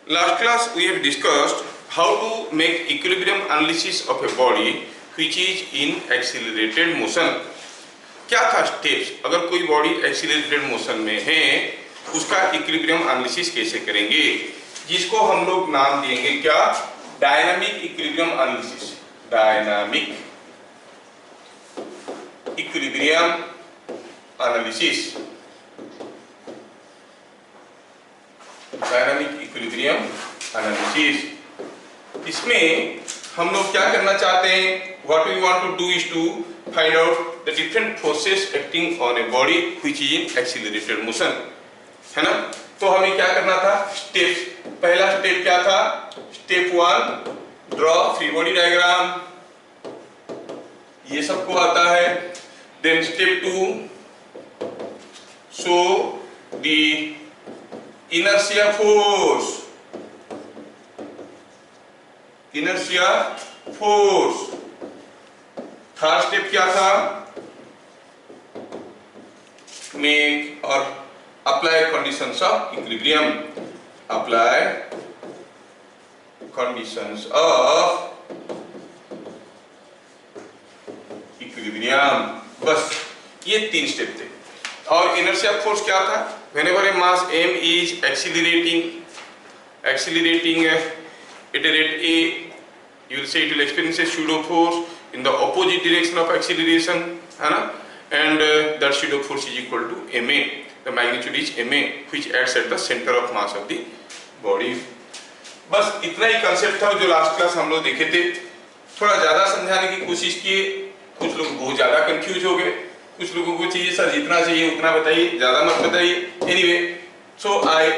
Last class we have discussed how to make equilibrium analysis of a body which is in accelerated motion. क्या था steps, अगर कोई body accelerated motion में है उसका equilibrium analysis कैसे करेंगे, जिसको हम लोग नाम देंगे क्या, dynamic equilibrium analysis. Dynamic equilibrium analysis, dynamic equilibrium analysis. इसमें हम लोग क्या करना चाहते हैं, what we want to do is to find out the different forces acting on a body which is in accelerated motion, है ना। तो हमें क्या करना था, स्टेप्स। पहला स्टेप क्या था, step 1 draw free body diagram, ये सबको आता है। Then step 2 show the inertia force, inertia force। Third step क्या था, मेक और apply conditions of equilibrium, apply conditions of equilibrium. बस ये 3 स्टेप थे। और इनर्शिया फोर्स क्या था, whenever a mass m is accelerating at a rate a, you will say it will experience a pseudo force in the opposite direction of acceleration, है ना, and that pseudo force is equal to ma, the magnitude is ma which acts at the center of mass of the body। बस इतना ही concept था जो last class हम लोग देखे थे। थोड़ा ज्यादा समझाने की कोशिश किए, कुछ लोग बहुत ज्यादा कंफ्यूज हो गए, कुछ लोगों को चाहिए सर जितना चाहिए उतना बताइए, ज्यादा मत बताइए। Anyway, so I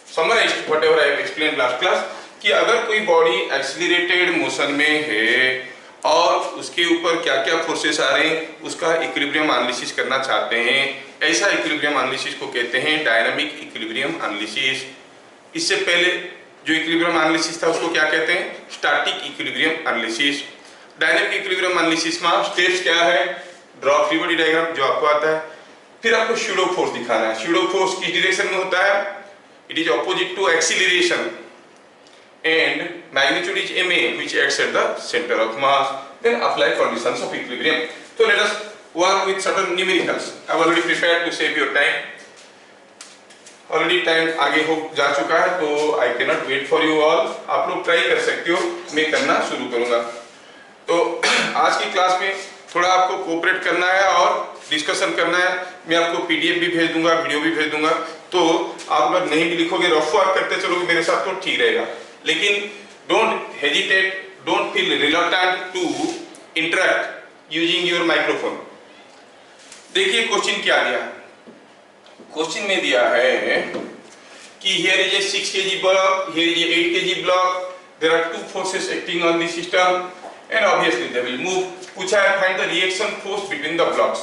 summarised whatever I have explained last class, कि अगर कोई बॉडी एक्सीलरेटेड मोशन में है और उसके ऊपर क्या क्या फोर्सेस आ रहे हैं उसका इक्विलिब्रियम एनालिसिस करना चाहते हैं, ऐसा इक्विलिब्रियम एनालिसिस को कहते हैं डायनामिक इक्विलिब्रियम एनालिसिस। इससे पहले जो इक्विलिब्रियम एनालिसिस था उसको क्या कहते हैं, static equilibrium analysis. Dynamic equilibrium analysis में स्टेप्स क्या है, ड्रॉ फ्री बॉडी डायग्राम जो आपको आता है, फिर आपको स्यूडो फोर्स दिखाना है। स्यूडो फोर्स किस डायरेक्शन में होता है, it is opposite to acceleration and magnitude is ma which acts at the center of mass। then apply conditions of equilibrium। so let us work with certain numericals। I have already prepared to save your time, already time आगे हो जा चुका है, तो I can not wait for you all. आप लोग try कर सकते हो, मैं करना शुरू करूंगा। तो आज की क्लास में थोड़ा आपको कोऑपरेट करना है और डिस्कशन करना है। मैं आपको पीडीएफ भी भेज दूंगा, वीडियो भी भेज दूंगा, तो आप अगर नहीं भी लिखोगे, रफ वर्क करते चलोगे मेरे साथ तो ठीक रहेगा। लेकिन don't hesitate, don't feel reluctant to interact using your microphone. देखिए क्वेश्चन क्या दिया, क्वेश्चन में दिया है कि here is a 6 kg block, here is a 8 kg block, there are 2 forces acting on the system and obviously they will move। पूछा है find the reaction force between the blocks.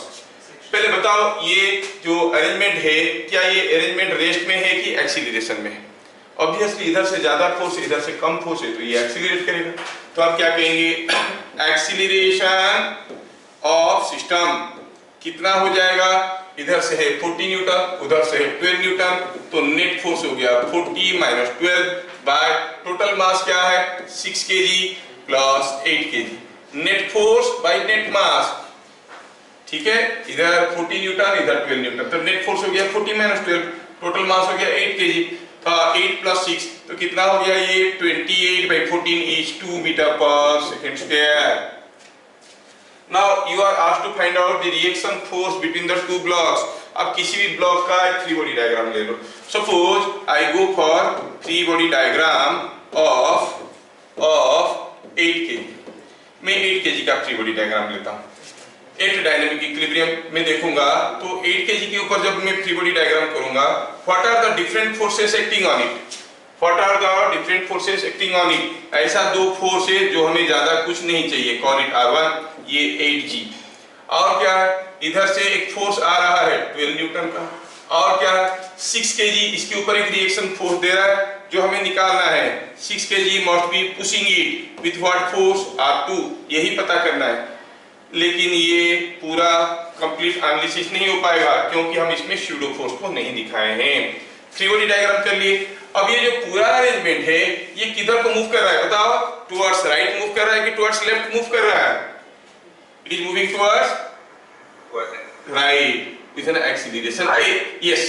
पहले बताओ ये जो अरेंजमेंट है, क्या ये अरेंजमेंट रेस्ट में है कि एक्सीलरेशन में है। ऑब्वियसली इधर से ज्यादा फोर्स इधर से कम फोर्स है तो ये एक्सीलरेट करेगा। तो आप क्या कहेंगे, एक्सीलरेशन ऑफ सिस्टम कितना हो जाएगा, इधर से है 40 न्यूटन, उधर से है 12 न्यूटन, तो नेट फोर्स हो गया 40 - 12 बाय टोटल मास क्या है 6 kg plus 8 kg, net force by net mass. ठीक है, इधर 40 न्यूटन इधर 12 न्यूटन, तो नेट फोर्स हो गया 40 - 12, टोटल मास हो गया 8 kg, तो 8 + 6 तो कितना हो गया ये 28/14 is 2 metre per second square. Now you are asked to find out the reaction force between the 2 blocks. अब किसी भी ब्लॉक का एक फ्री बॉडी डायग्राम ले लो। Suppose I go for free body diagram of 8 kg। मैं 8 kg का free body diagram लेता हूँ। एट डायनामिक इक्विलिब्रियम में देखूंगा तो 8 kg के ऊपर जब मैं फ्री बॉडी डायग्राम करूंगा, what are the different forces acting on it, what are the different forces acting on it. ऐसा 2 फोर्स है जो हमें ज्यादा कुछ नहीं चाहिए, कॉल इट R1, ये 8G। और क्या है, इधर से एक फोर्स आ रहा है 12 न्यूटन का, और क्या है 6 kg, इसके ऊपर एक रिएक्शन फोर्स दे रहा है जो हमें निकालना है। 6 kg must be pushing it with what force R2, यही पता करना है। लेकिन ये पूरा कंप्लीट एनालिसिस नहीं हो पाएगा क्योंकि हम इसमें स्यूडो फोर्स को नहीं दिखाए हैं। फ्री बॉडी डायग्राम कर लिए। अब ये जो पूरा अरेंजमेंट है ये किधर को मूव कर रहा है बताओ? टुवर्ड्स राइट मूव कर रहा है कि टुवर्ड्स लेफ्ट मूव कर रहा है? It is moving towards right with an acceleration a। Yes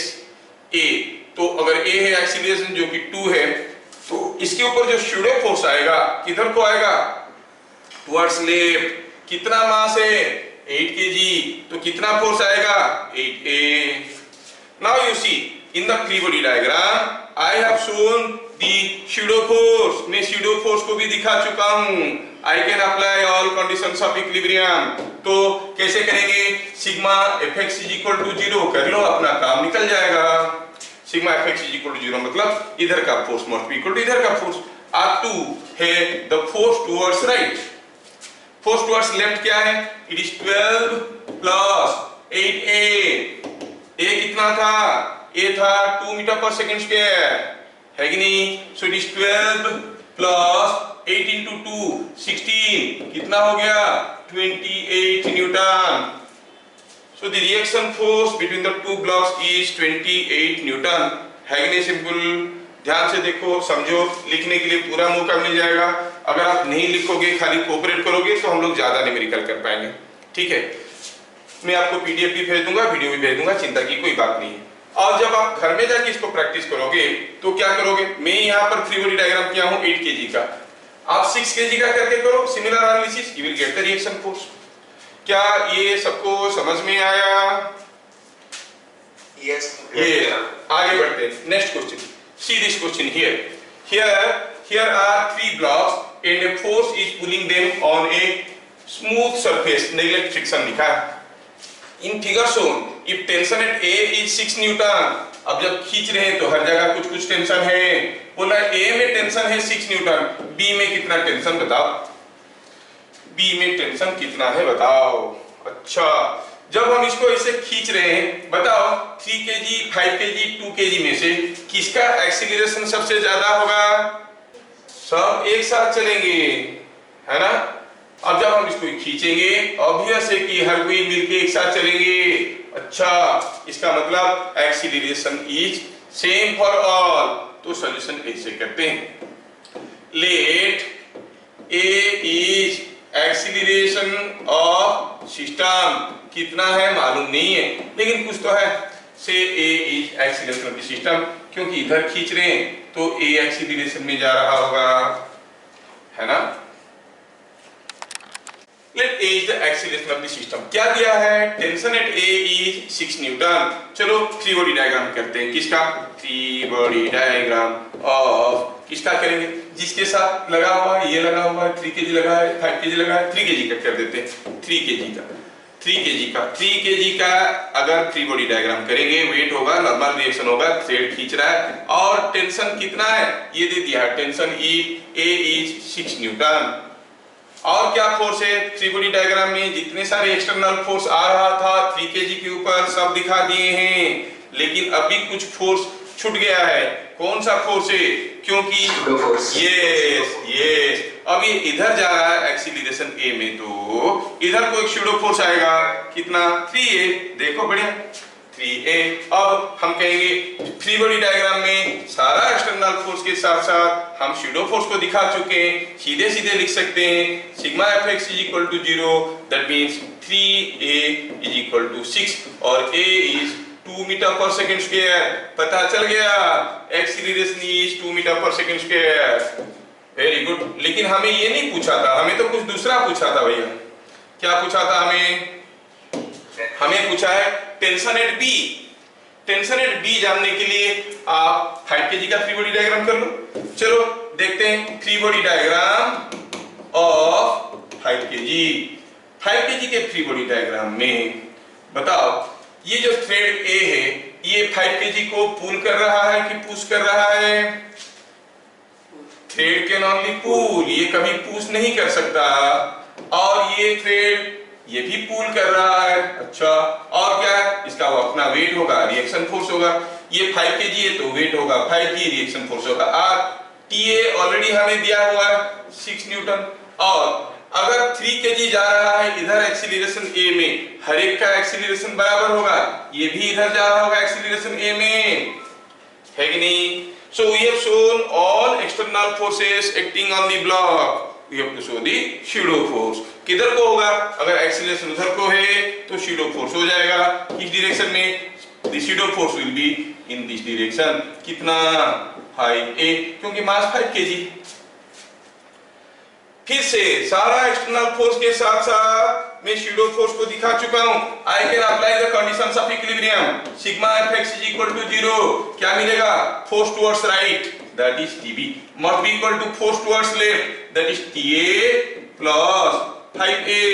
a। तो अगर a है एक्सीलरेशन जो कि 2 है, तो इसके ऊपर जो शूडो फोर्स आएगा किधर को आएगा? Towards left. कितना मास है? 8 kg। तो कितना फोर्स आएगा? 8a। Now you see in the free body diagram I have shown the pseudo force. मैं शूडो फोर्स को भी दिखा चुका हूं। I can apply all conditions of equilibrium. तो कैसे करेंगे? Sigma fx is equal to 0 कर लो, अपना काम निकल जाएगा। Sigma fx is equal to 0 मतलब इधर का force must be equal to इधर का फोर्स। R2 है the force towards right. Force towards left क्या है? It is 12 plus 8a। a कितना था? a था 2 मीटर पर सेकंड स्क्वायर, है कि नहीं? सो इट इज 12 प्लस 8 into 2 16। कितना हो गया? 28 Newton. So the reaction force between the two blocks is 28 Newton. है कि नहीं सिंपल? ध्यान से देखो, समझो, लिखने के लिए पूरा मौका मिल जाएगा। अगर आप नहीं लिखोगे, खाली कोऑपरेट करोगे तो हम लोग ज्यादा न्यूमेरिकल कर पाएंगे। ठीक है, मैं आपको पीडीएफ भी भेज दूंगा, वीडियो भी भेज दूंगा, चिंता की कोई बात नहीं है। और जब आप घर में जाके इसको प्रैक्टिस करोगे तो क्या करोगे? मैं यहाँ पर फ्री बॉडी डायग्राम किया हूँ 8 kg का, आप 6 kg का करके करो similar analysis, you will get the reaction force. क्या ये सबको समझ में आया? Yes. ये आगे बढ़ते हैं। Next question, see this question here are 3 blocks and a force is pulling them on a smooth surface, neglect friction लिखा है। In figure shown if tension at A is 6 Newton. अब जब खींच रहे हैं तो हर जगह कुछ कुछ टेंशन है। बोला A में टेंशन है 6 न्यूटन, B में कितना टेंशन बताओ? B में टेंशन कितना है बताओ? अच्छा, जब हम इसको ऐसे खींच रहे हैं, बताओ 3 kg, 5 kg, 2 kg में से किसका एक्सीलरेशन सबसे ज्यादा होगा? सब एक साथ चलेंगे, है ना? अब जब हम इसको खींचेंगे ऑब्वियस है कि हर कोई मिलके एक साथ चलेंगे। अच्छा, इसका मतलब acceleration is same for all. तो सॉल्यूशन ऐसे करते हैं, let A is acceleration of system, कितना है मालूम नहीं है लेकिन कुछ तो है। से A is acceleration of the system, क्योंकि इधर खींच रहे हैं तो A एक्सीलरेशन में जा रहा होगा, है ना? Let A is the acceleration of the system. क्या दिया है? Tension at A is 6 newton. चलो फ्री बॉडी डायग्राम करते हैं। किसका? फ्री बॉडी डायग्राम ऑफ, किसका करेंगे? जिसके साथ लगा हुआ है, ये लगा हुआ है, 3 kg लगा है, 5 kg लगा है, 3 kg का कर देते हैं। 3 kg का 3 kg का अगर फ्री बॉडी डायग्राम करेंगे, वेट होगा, नॉर्मल रिएक्शन होगा, थ्रेड खींच रहा है और टेंशन कितना है ये दे दिया है। Tension A is 6 Newton. और क्या फोर्स है? फ्री बॉडी डायग्राम में जितने सारे एक्सटर्नल फोर्स आ रहा था 3 kg के ऊपर सब दिखा दिए हैं, लेकिन अभी कुछ फोर्स छूट गया है। कौन सा फोर्स है? क्योंकि यस अब ये इधर जा रहा है एक्सीलरेशन A में, तो इधर को एक शूडो फोर्स आएगा, कितना? 3a। देखो बढ़िया 3a। अब हम कहेंगे फ्री बॉडी डायग्राम में सारा एक्सटर्नल फोर्स के साथ साथ हम शूडो फोर्स को दिखा चुके हैं, सीधे सीधे लिख सकते हैं sigma fx is equal to 0, that means 3a is equal to 6 और a is 2 metre per second square. पता चल गया, acceleration is 2 metre per second square. Very good. लेकिन हमें ये नहीं पूछा था, हमें तो कुछ दूसरा पूछा था भैया। क्या पूछा था हमें पूछा है tension eight B। Tension eight B जानने के लिए आप 5 kg का फ्री बॉडी डायग्राम कर लो। चलो देखते हैं free body diagram of 5 kg। 5 kg के फ्री बॉडी डायग्राम में बताओ, ये जो थ्रेड A है ये 5 kg को पुल कर रहा है कि पुश कर रहा है? थ्रेड कैन ओनली पुल, ये कभी पुश नहीं कर सकता। और ये थ्रेड ये भी पुल कर रहा है। अच्छा, और क्या? इसका वो अपना वेट होगा, रिएक्शन फोर्स होगा। ये 5 kg है तो वेट होगा 5 g, रिएक्शन फोर्स होगा R। TA ऑलरेडी हमें दिया हुआ है 6 न्यूटन। और अगर 3 kg जा रहा है इधर एक्सीलरेशन A में, हर एक का एक्सीलरेशन बराबर होगा, ये भी इधर जा रहा होगा एक्सीलरेशन A में। है कि नहीं? So we have shown all external forces acting on the block. We have to show the pseudo force. किधर को होगा? अगर एक्सीलरेशन उधर को है तो pseudo force हो जाएगा। किस डायरेक्शन में? The pseudo force will be in this direction. कितना? हाइट a, क्योंकि मास 5 kg। फिर से सारा एक्सटर्नल फोर्स के साथ साथ मैं pseudo फोर्स को दिखा चुका हूं। I can apply the conditions of equilibrium. Sigma fx is equal to 0। क्या मिलेगा? Force towards right, that is tb, must be equal to force towards left, that is ta plus 5a।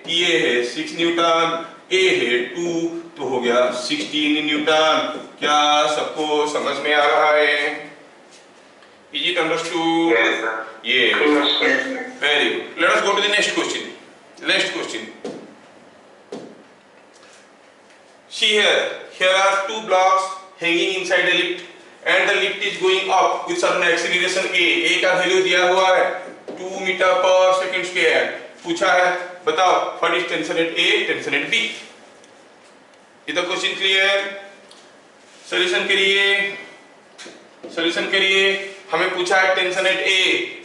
ta है 6 Newton, a है 2, तो हो गया 16 Newton. क्या सबको समझ में आ रहा है? Is it understood? Yes, sir. Yes. Very good. Let us go to the next question. Next question. See here. Here are two blocks hanging inside a lift, and the lift is going up with certain acceleration a. A का value दिया हुआ है 2 metre per second square. पूछा है बताओ what is tension at A, tension at B. इधर question clear? Solution करिए। हमें पूछा है tension at A.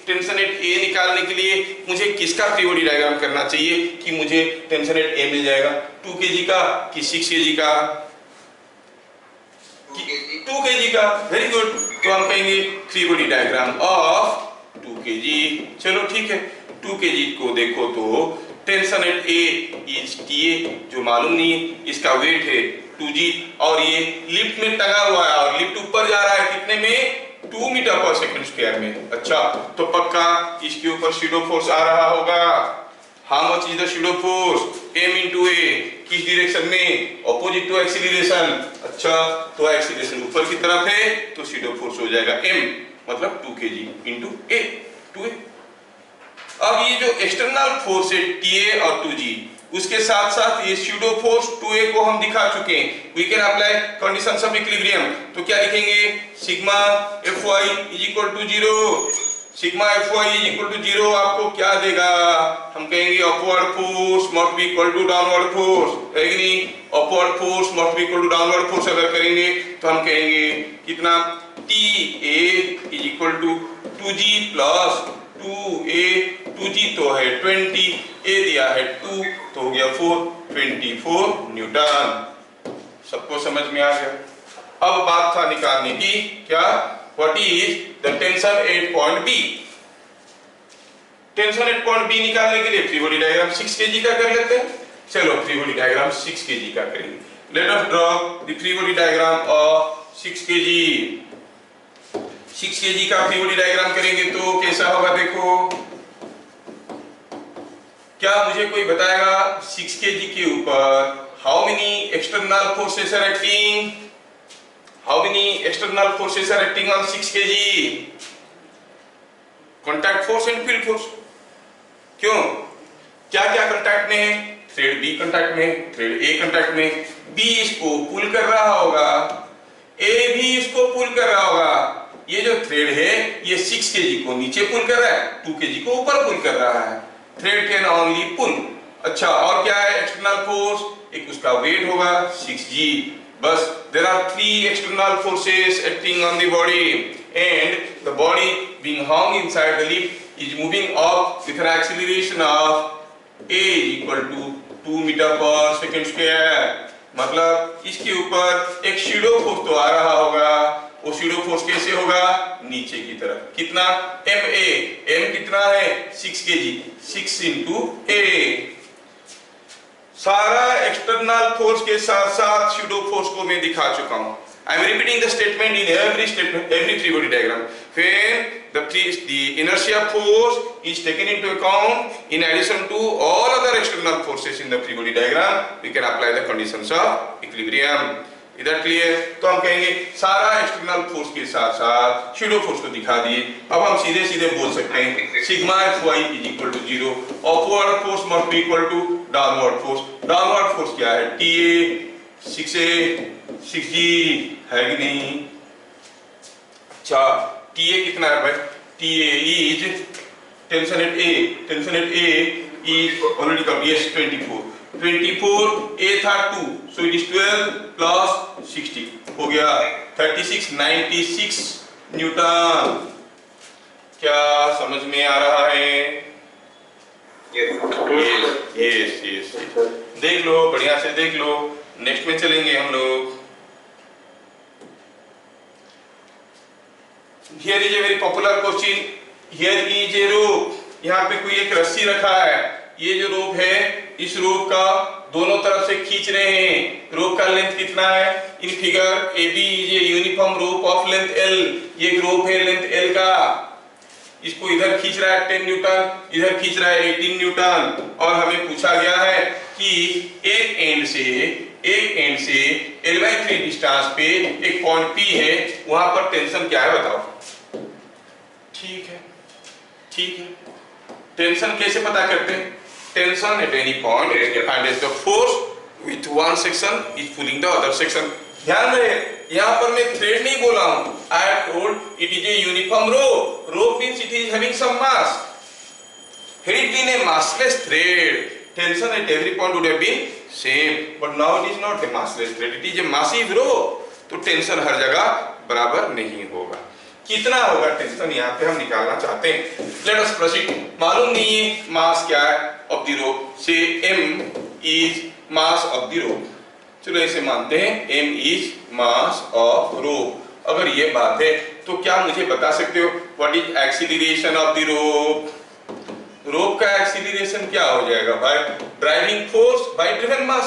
Tension at A निकालने के लिए मुझे किसका फ्री बॉडी डायग्राम करना चाहिए कि मुझे टेंशन एट ए मिल जाएगा? 2 kg का कि 6 kg का? 2 kg का। Very good. तो हम कहेंगे free body diagram of 2 kg। चलो ठीक है, 2 kg को देखो तो tension at A is TA, जो मालूम नहीं है, इसका वेट है 2g, और ये लिफ्ट में टंगा हुआ है और लिफ्ट ऊपर जा रहा है कितने में? 2 मीटर पर सेकंड स्क्वायर में। अच्छा, तो पक्का इसके ऊपर pseudo फोर्स आ रहा होगा। How much is the pseudo force? m into a। किस डायरेक्शन में? Opposite to acceleration. अच्छा, तो एक्सीलरेशन ऊपर की तरफ है तो pseudo फोर्स हो जाएगा m, मतलब 2 kg into a, 2a। अब ये जो एक्सटर्नल फोर्स है TA और 2g, उसके साथ साथ ये pseudo फोर्स 2a को हम दिखा चुके हैं। We can apply conditions of equilibrium. तो क्या लिखेंगे? Sigma Fy is equal to 0। Sigma Fy is equal to 0 आपको क्या देगा? हम कहेंगे upward force must be equal to downward force, है कि नहीं? Upward force must be equal to downward force अगर करेंगे तो हम कहेंगे कितना? TA is equal to 2g plus 2a। 2g तो है 20, a दिया है 2, तो हो गया 24 न्यूटन। सबको समझ में आ गया? अब बात था निकालने की, क्या? What is the tension at point B? Tension at point B निकालने के लिए फ्री बॉडी डायग्राम 6 kg का कर लेते हैं। चलो फ्री बॉडी डायग्राम 6 kg का करेंगे। Let us draw the free body diagram of 6 kg। 6 kg का फ्री बॉडी डायग्राम करेंगे तो कैसा होगा? देखो, क्या मुझे कोई बताएगा 6 kg के ऊपर how many external forces are acting? How many external forces are acting on 6 kg? Contact force and field force. क्यों? क्या क्या कॉन्टैक्ट में है? थ्रेड बी कॉन्टैक्ट में, थ्रेड ए कॉन्टैक्ट में। बी इसको पुल कर रहा होगा, ए भी इसको पुल कर रहा होगा। ये जो थ्रेड है ये 6 kg को नीचे पुल कर रहा है, 2 kg को ऊपर पुल कर रहा है। थ्रेड कैन ओनली पुल। अच्छा, और क्या है एक्सटर्नल फोर्स? एक उसका वेट होगा 6g। बस there are 3 external forces acting on the body, and the body being hung inside the lift is moving up with an acceleration of a equal to 2 metre per second square. मतलब इसके ऊपर एक pseudo force तो आ रहा होगा। वो pseudo force कैसे होगा? नीचे की तरफ। कितना? MA। M कितना है? 6 kg। 6 into A। सारा एक्सटर्नल फोर्स के साथ साथ pseudo फोर्स को मैं दिखा चुका हूं। I am repeating the statement in every free body diagram. When the inertia force is taken into account in addition to all other external forces in the free body diagram, we can apply the conditions of equilibrium. इधर clear? तो हम कहेंगे सारा external force के साथ साथ pseudo force को दिखा दिए। अब हम सीधे सीधे बोल सकते हैं sigma Fy is equal to 0। Upward force must be equal to downward force. Downward force क्या है? TA 6a 6g, है कि नहीं? अच्छा, TA कितना है भाई? TA is tension at A is already come, yes 24। 24, A था 2, so it is 12 plus 60 हो गया 36, 96 न्यूटन। क्या समझ में आ रहा है? यस। देख लो, बढ़िया से देख लो। नेक्स्ट में चलेंगे हम लोग। Here is a very popular question. Here is a rope. यहाँ पे कोई एक रस्सी रखा है। ये जो रोप है, इस रोप का दोनों तरफ से खींच रहे हैं। रोप का लेंथ कितना है? In figure AB is a uniform rope of length L. ये एक रोप है लेंथ L का। इसको इधर खींच रहा है 10 न्यूटन, इधर खींच रहा है 18 न्यूटन। और हमें पूछा गया है कि एक एंड से L/3 डिस्टेंस पे एक पॉइंट P है, वहां पर टेंशन क्या है बताओ। ठीक है। टेंशन कैसे पता करते हैं? Tension at any point is defined as the force with one section is pulling the other section. ध्यान रहे, यहाँ पर मैं थ्रेड नहीं बोला हूँ। I have told it is a uniform rope. Rope means it is having some mass. Had it been a massless thread, tension at every point would have been same. But now it is not a massless thread. It is a massive rope. तो tension हर जगह बराबर नहीं होगा। कितना होगा tension यहाँ पे हम निकालना चाहते हैं। Let us proceed. मालूम नहीं है मास क्या है of the rope. Say M is mass of the rope. चलो इसे मानते हैं M is mass of rope. अगर ये बात है तो क्या मुझे बता सकते हो what is acceleration of the rope? रोप का एक्सीलरेशन क्या हो जाएगा भाई? Driving force by driven mass,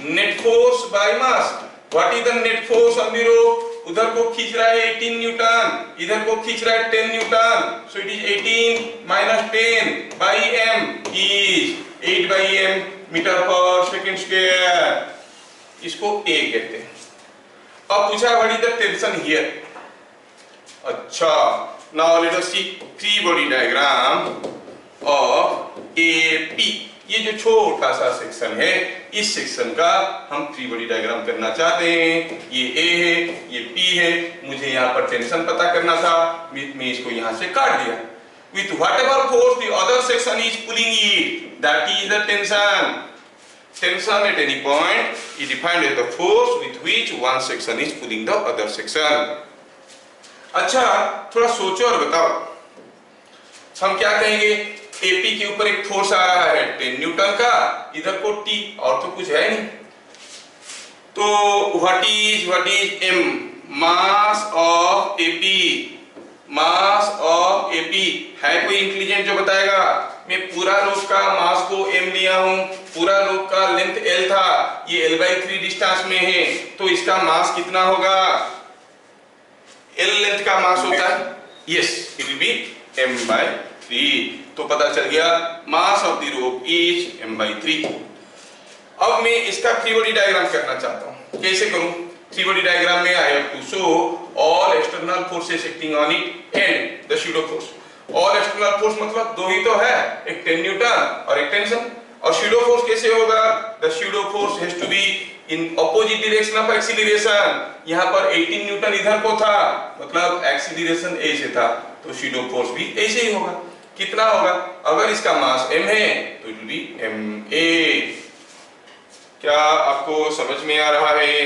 net force by mass. What is the net force on the rope? उधर को खींच रहा है 18 न्यूटन, इधर को खींच रहा है 10 newton. So it is 18 minus 10 by m is 8 by m metre per second square. इसको A कहते हैं। अब पूछा what is the tension here. अच्छा, now let us see free body diagram of AP। ये जो छोटा सा सेक्शन है, इस सेक्शन का हम फ्री बॉडी डायग्राम करना चाहते हैं। ये A है, ये P है। मुझे यहाँ पर टेंशन पता करना था, मैं इसको यहाँ से काट दिया। With whatever force the other section is pulling it, that is the tension. Tension at any point is defined as the force with which one section is pulling the other section. अच्छा, थोड़ा सोचो और बताओ। हम क्या कहेंगे? AP के ऊपर एक फोर्स आ रहा है 10 न्यूटन का, इधर को T, और तो कुछ है नहीं। तो what is M? Mass of AP। Mass of AP है कोई इंटेलिजेंट जो बताएगा? मैं पूरा रोप का मास को M लिया हूं, पूरा रोप का लेंथ L था, ये L/3 डिस्टेंस में है, तो इसका मास कितना होगा? L लेंथ का मास होता है, yes, it will be M/3। तो पता चल गया mass of the rope is M/3। अब मैं इसका फ्री बॉडी डायग्राम करना चाहता हूं। कैसे करूं? फ्री बॉडी डायग्राम में I have to show all external forces acting on it and the pseudo force. All external force मतलब दो ही तो है, एक 10 न्यूटन और एक टेंशन। और स्यूडो फोर्स कैसे होगा? The pseudo force has to be in opposite direction of acceleration. यहाँ पर 18 न्यूटन इधर को था, मतलब एक्सीलरेशन ऐसे था, तो स्यूडो फोर्स भी ऐसे ही होगा। कितना होगा? अगर इसका मास m है तो इट विल बी ma। क्या आपको समझ में आ रहा है?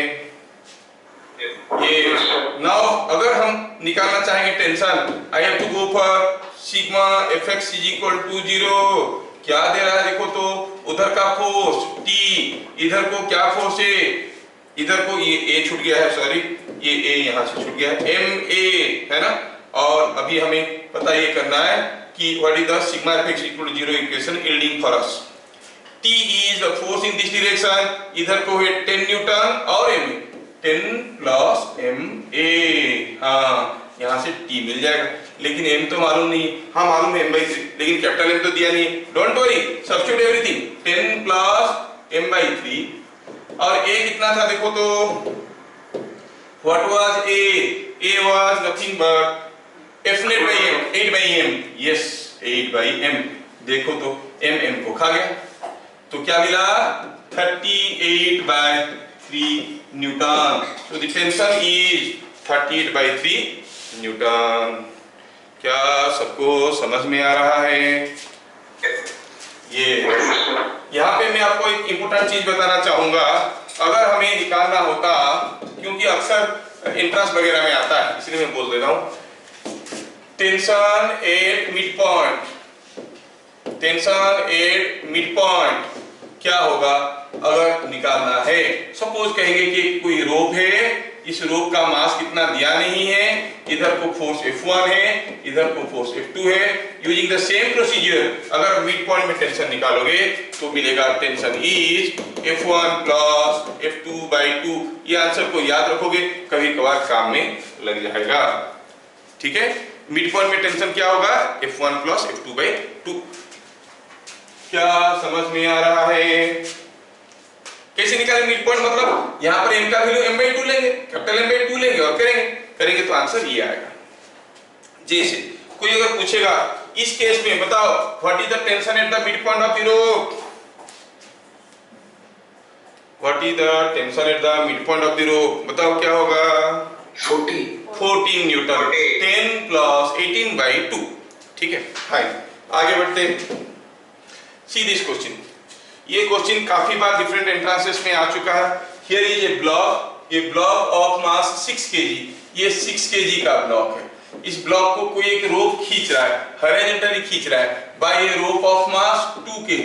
ये नाउ अगर हम निकालना चाहेंगे tension, I have to go for sigma fx is equal to 0। क्या दे रहा है देखो तो, उधर का फोर्स T, इधर को क्या फोर्स है? इधर को ये A छूट गया है, सॉरी ये A यहाँ से छूट गया है, ma है ना। और अभी हमें पता ये करना है कि what is the sigma fx equal to 0 equation yielding for us. T is the force in this direction. इधर को है 10 न्यूटन और m 10 प्लस ma। हाँ, यहाँ से T मिल जाएगा, लेकिन m तो मालूम नहीं। हाँ मालूम है M/3, लेकिन कैपिटल M तो दिया नहीं। Don't worry, substitute everything. 10 plus M/3 और A कितना था देखो तो, what was A? A was nothing but F net by M, 8 by M, yes, 8 by M। देखो तो M को खा गया, तो क्या मिला? 38/3 Newton. So the tension is 38/3 Newton. क्या सबको समझ में आ रहा है? ये यहाँ पे मैं आपको एक इंपॉर्टेंट चीज बताना चाहूंगा। अगर हमें निकालना होता, क्योंकि अक्सर एंट्रेंस वगैरह में आता है इसलिए मैं बोल दे रहा हूँ, tension at mid point, tension at mid point क्या होगा अगर निकालना है। सपोज कहेंगे कि कोई रोप है, इस रोप का मास कितना दिया नहीं है, इधर को फोर्स F1 है, इधर को फोर्स F2 है। यूजिंग द सेम प्रोसीजर अगर मिड पॉइंट में टेंशन निकालोगे तो मिलेगा tension is F1 plus F2/2। ये आंसर को याद रखोगे, कभी कभार काम में लग जाएगा। ठीक है, मिड पॉइंट में टेंशन क्या होगा, F1 प्लस F2/2। क्या समझ में आ रहा है? कैसे निकालें मिड पॉइंट? मतलब यहां पर m का वैल्यू m/2 लेंगे, कैपिटल M/2 लेंगे और करेंगे तो आंसर ये आएगा। जैसे कोई अगर पूछेगा इस केस में बताओ what is the tension at the mid point of the rope, what is the tension at the mid point of the rope, बताओ क्या होगा? 14 न्यूटन, 10 प्लस 18/2। ठीक है, फाइन, आगे बढ़ते हैं। सी दिस क्वेश्चन, ये क्वेश्चन काफी बार डिफरेंट एंट्रेंसेस में आ चुका है। हियर इज ए ब्लॉक, ये ब्लॉक ऑफ मास 6 kg, ये 6 kg का ब्लॉक है। इस ब्लॉक को कोई एक रोप खींच रहा है, हॉरिजॉन्टली खींच रहा है by a rope of mass 2 kg।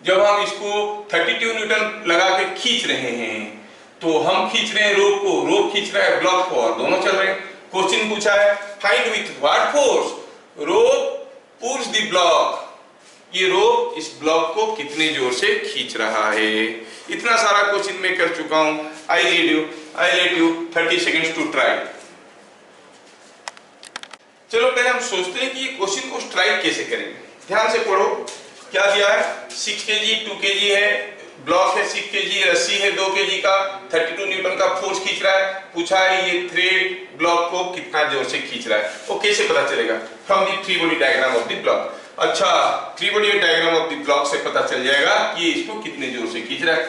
जब हम इसको 32 न्यूटन लगा के खींच रहे हैं तो हम खींच रहे हैं रोप को, रोप खींच रहा है ब्लॉक को, और दोनों चल रहे हैं। क्वेश्चन पूछा है find with what force rope pulls the block, ये रोप इस ब्लॉक को कितने जोर से खींच रहा है। इतना सारा क्वेश्चन मैं कर चुका हूं। I let you 30 seconds to try. चलो पहले हम सोचते हैं कि ये क्वेश्चन को स्ट्राइक कैसे करेंगे। ध्यान से पढ़ो, क्या दिया है, 6 kg 2 kg है, ब्लॉक है 6 kg, रस्सी है 2 kg का, 32 न्यूटन का फोर्स खींच रहा है। पूछा है ये थ्रेड ब्लॉक को कितना जोर से खींच रहा है, वो कैसे पता चलेगा? From the three body diagram of the block. अच्छा, three body diagram of the block से पता चल जाएगा कि इसको कितने जोर से खींच रहा है।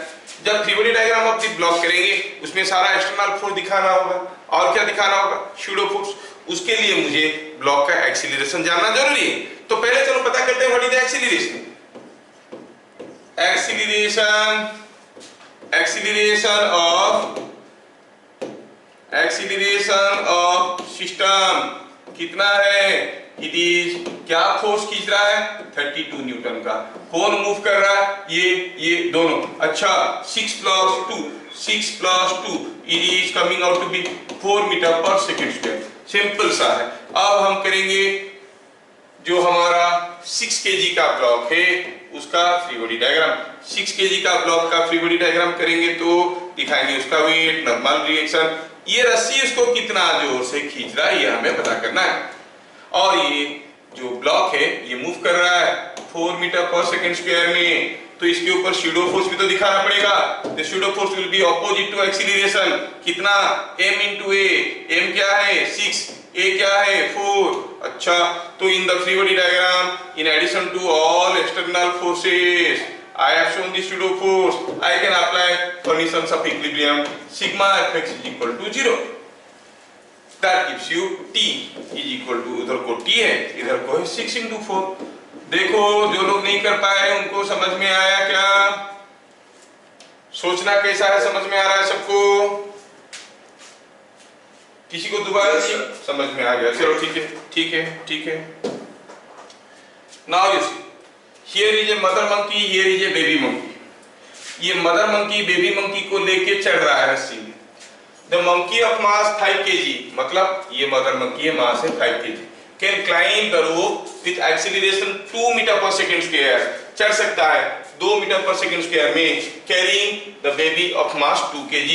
जब three body diagram of the block करेंगे उसमें सारा एक्सटर्नल फोर्स दिखाना होगा, और क्या दिखाना होगा, सूडो फोर्स। उसके लिए मुझे ब्लॉक का एक्सीलरेशन जानना जरूरी है। तो पहले चलो पता करते हैं what is the acceleration. Acceleration of system कितना है? इट इज, क्या फोर्स खींच रहा है, 32 न्यूटन का। कौन मूव कर रहा है, ये दोनों। अच्छा, 6 plus 2 it is coming out to be 4 metre per second square. Simple सा है। अब हम करेंगे जो हमारा 6 kg का ब्लॉक है उसका फ्री बॉडी डायग्राम। 6 kg का ब्लॉक का फ्री बॉडी डायग्राम करेंगे तो दिखाएंगे उसका वेट, नॉर्मल रिएक्शन, ये रस्सी इसको कितना जोर से खींच रहा है ये हमें पता करना है। और ये जो ब्लॉक है ये मूव कर रहा है 4 मीटर पर सेकेंड स्क्वायर में, तो इसके ऊपर सूडो फोर्स भी तो दिखाना पड़ेगा। The pseudo force will be opposite to acceleration. कितना, m into a, m क्या है 6, a क्या है 4। अच्छा, तो in the free body diagram in addition to all external forces I have shown the pseudo force. I can apply conditions of equilibrium. Sigma fx is equal to 0. That gives you T is equal to, उधर को T है, इधर को है 6 into 4। देखो, जो लोग नहीं कर पाए उनको समझ में आया क्या? सोचना कैसा है, समझ में आ रहा है सबको? किसी को दोबारा समझ में आ गया? चलो ठीक है। Now you see, here is a mother monkey, here is a baby monkey। ये मदर मंकी बेबी मंकी को लेके चढ़ रहा है रस्सी में। The monkey of mass 5 kg, मतलब ये मदर मंकी है, मास है 5 kg, can climb the rope with acceleration 2 metre per second square. चढ़ सकता है 2 मीटर पर सेकेंड स्क्वायर में, carrying the baby of mass 2 kg।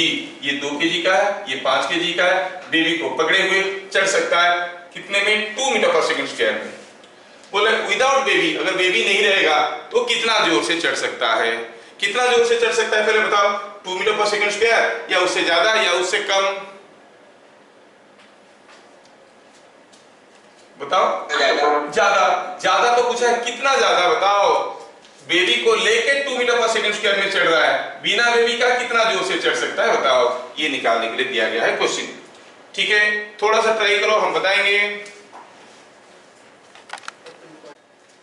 ये 2 kg का है, ये 5 kg का है, बेबी को पकड़े हुए चढ़ सकता है कितने में, 2 मीटर पर सेकेंड स्क्वायर में। बोले विदाउट बेबी, अगर बेबी नहीं रहेगा तो कितना जोर से चढ़ सकता है? कितना जोर से चढ़ सकता है पहले बताओ, 2 मीटर पर सेकेंड स्क्वायर या उससे ज्यादा या उससे कम? बताओ। ज्यादा तो पूछा है, कितना ज्यादा बताओ? बेबी को लेके 2 मीटर पर सेकेंड स्क्वायर में चढ़ रहा है, बिना बेबी का कितना जोर से चढ़ सकता है बताओ? ये निकालने के लिए दिया गया है क्वेश्चन। ठीक है, थोड़ा सा ट्राई करो, हम बताएंगे।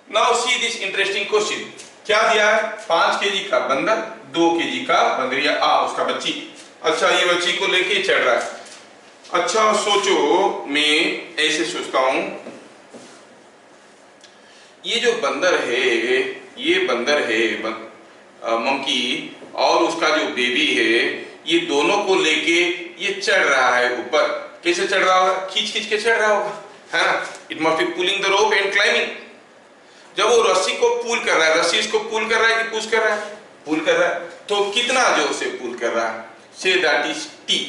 Now see this interesting question. क्या दिया है? 5 केजी का बंदर, 2 केजी का बंदरिया उसका बच्ची। अच्छा, ये बच्ची को लेके चढ़ रहा है। अच्छा सोचो, मैं ऐसे सोचता हूं, ये जो बंदर है, ये बंदर है मंकी, और उसका जो बेबी है, ये दोनों को लेके ये चढ़ रहा है ऊपर। कैसे चढ़ रहा होगा? खींच खींच के चढ़ रहा होगा, है ना? It must B pulling the rope and climbing. जब वो रस्सी को पुल कर रहा है, रस्सी इसको पुल कर रहा है कि पुश कर रहा है? पुल कर रहा है। तो कितना जोर से पुल कर रहा है? Say that is T.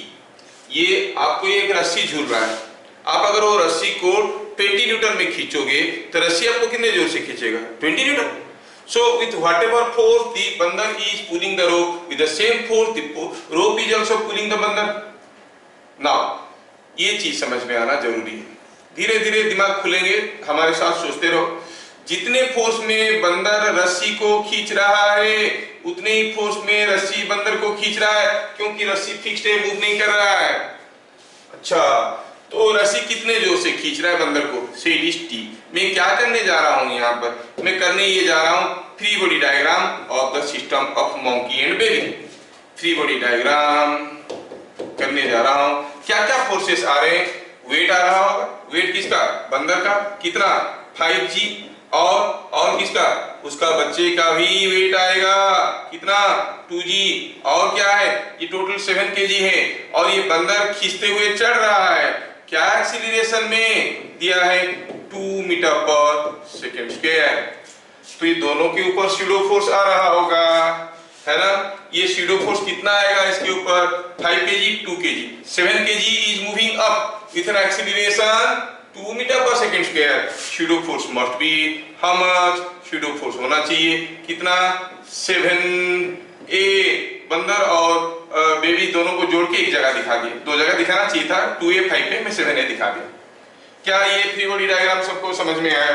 ये आपको एक रस्सी झूल रहा है, आप अगर वो रस्सी को 20 न्यूटन में खींचोगे तो रस्सी आपको कितने जोर से खींचेगा? 20 Newton. So with whatever force the bandar is pulling the rope, with the same force the rope is also pulling the bandar. Now ये चीज समझ में आना जरूरी है। धीरे धीरे दिमाग खुलेंगे, हमारे साथ सोचते रहो। जितने फोर्स में बंदर रस्सी को खींच रहा है, उतने ही फोर्स में रस्सी बंदर को खींच रहा है, क्योंकि रस्सी फिक्स्ड है, मूव नहीं कर रहा है। अच्छा, तो रस्सी कितने जोर से खींच रहा है बंदर को? से इट इज टी। मैं क्या करने जा रहा हूं यहाँ पर? मैं करने ये जा रहा हूं free body diagram of the system of monkey and baby. Free body diagram करने जा रहा हूं। क्या क्या फोर्सेस आ रहे हैं? वेट आ रहा होगा। वेट किसका? बंदर का। कितना? 5g। और किसका? उसका बच्चे का भी वेट आएगा। कितना? 2g। और क्या है? ये टोटल 7 kg है, और ये बंदर खींचते हुए चढ़ रहा है। क्या एक्सीलरेशन में दिया है? 2 मीटर पर सेकेंड स्क्वायर। तो ये दोनों के ऊपर स्यूडो फोर्स आ रहा होगा, है ना? ये स्यूडो फोर्स कितना आएगा इसके ऊपर? 5 kg, 2 kg, 7 kg is moving up with an acceleration 2 metre per second square. Pseudo force must be how much? Pseudo force होना चाहिए कितना? 7a। बंदर और बेबी दोनों को जोड़ के एक जगह दिखा दिया, 2 जगह दिखाना चाहिए था, 2a 5a में 7a दिखा दिया। क्या ये फ्री बॉडी डायग्राम सबको समझ में आया?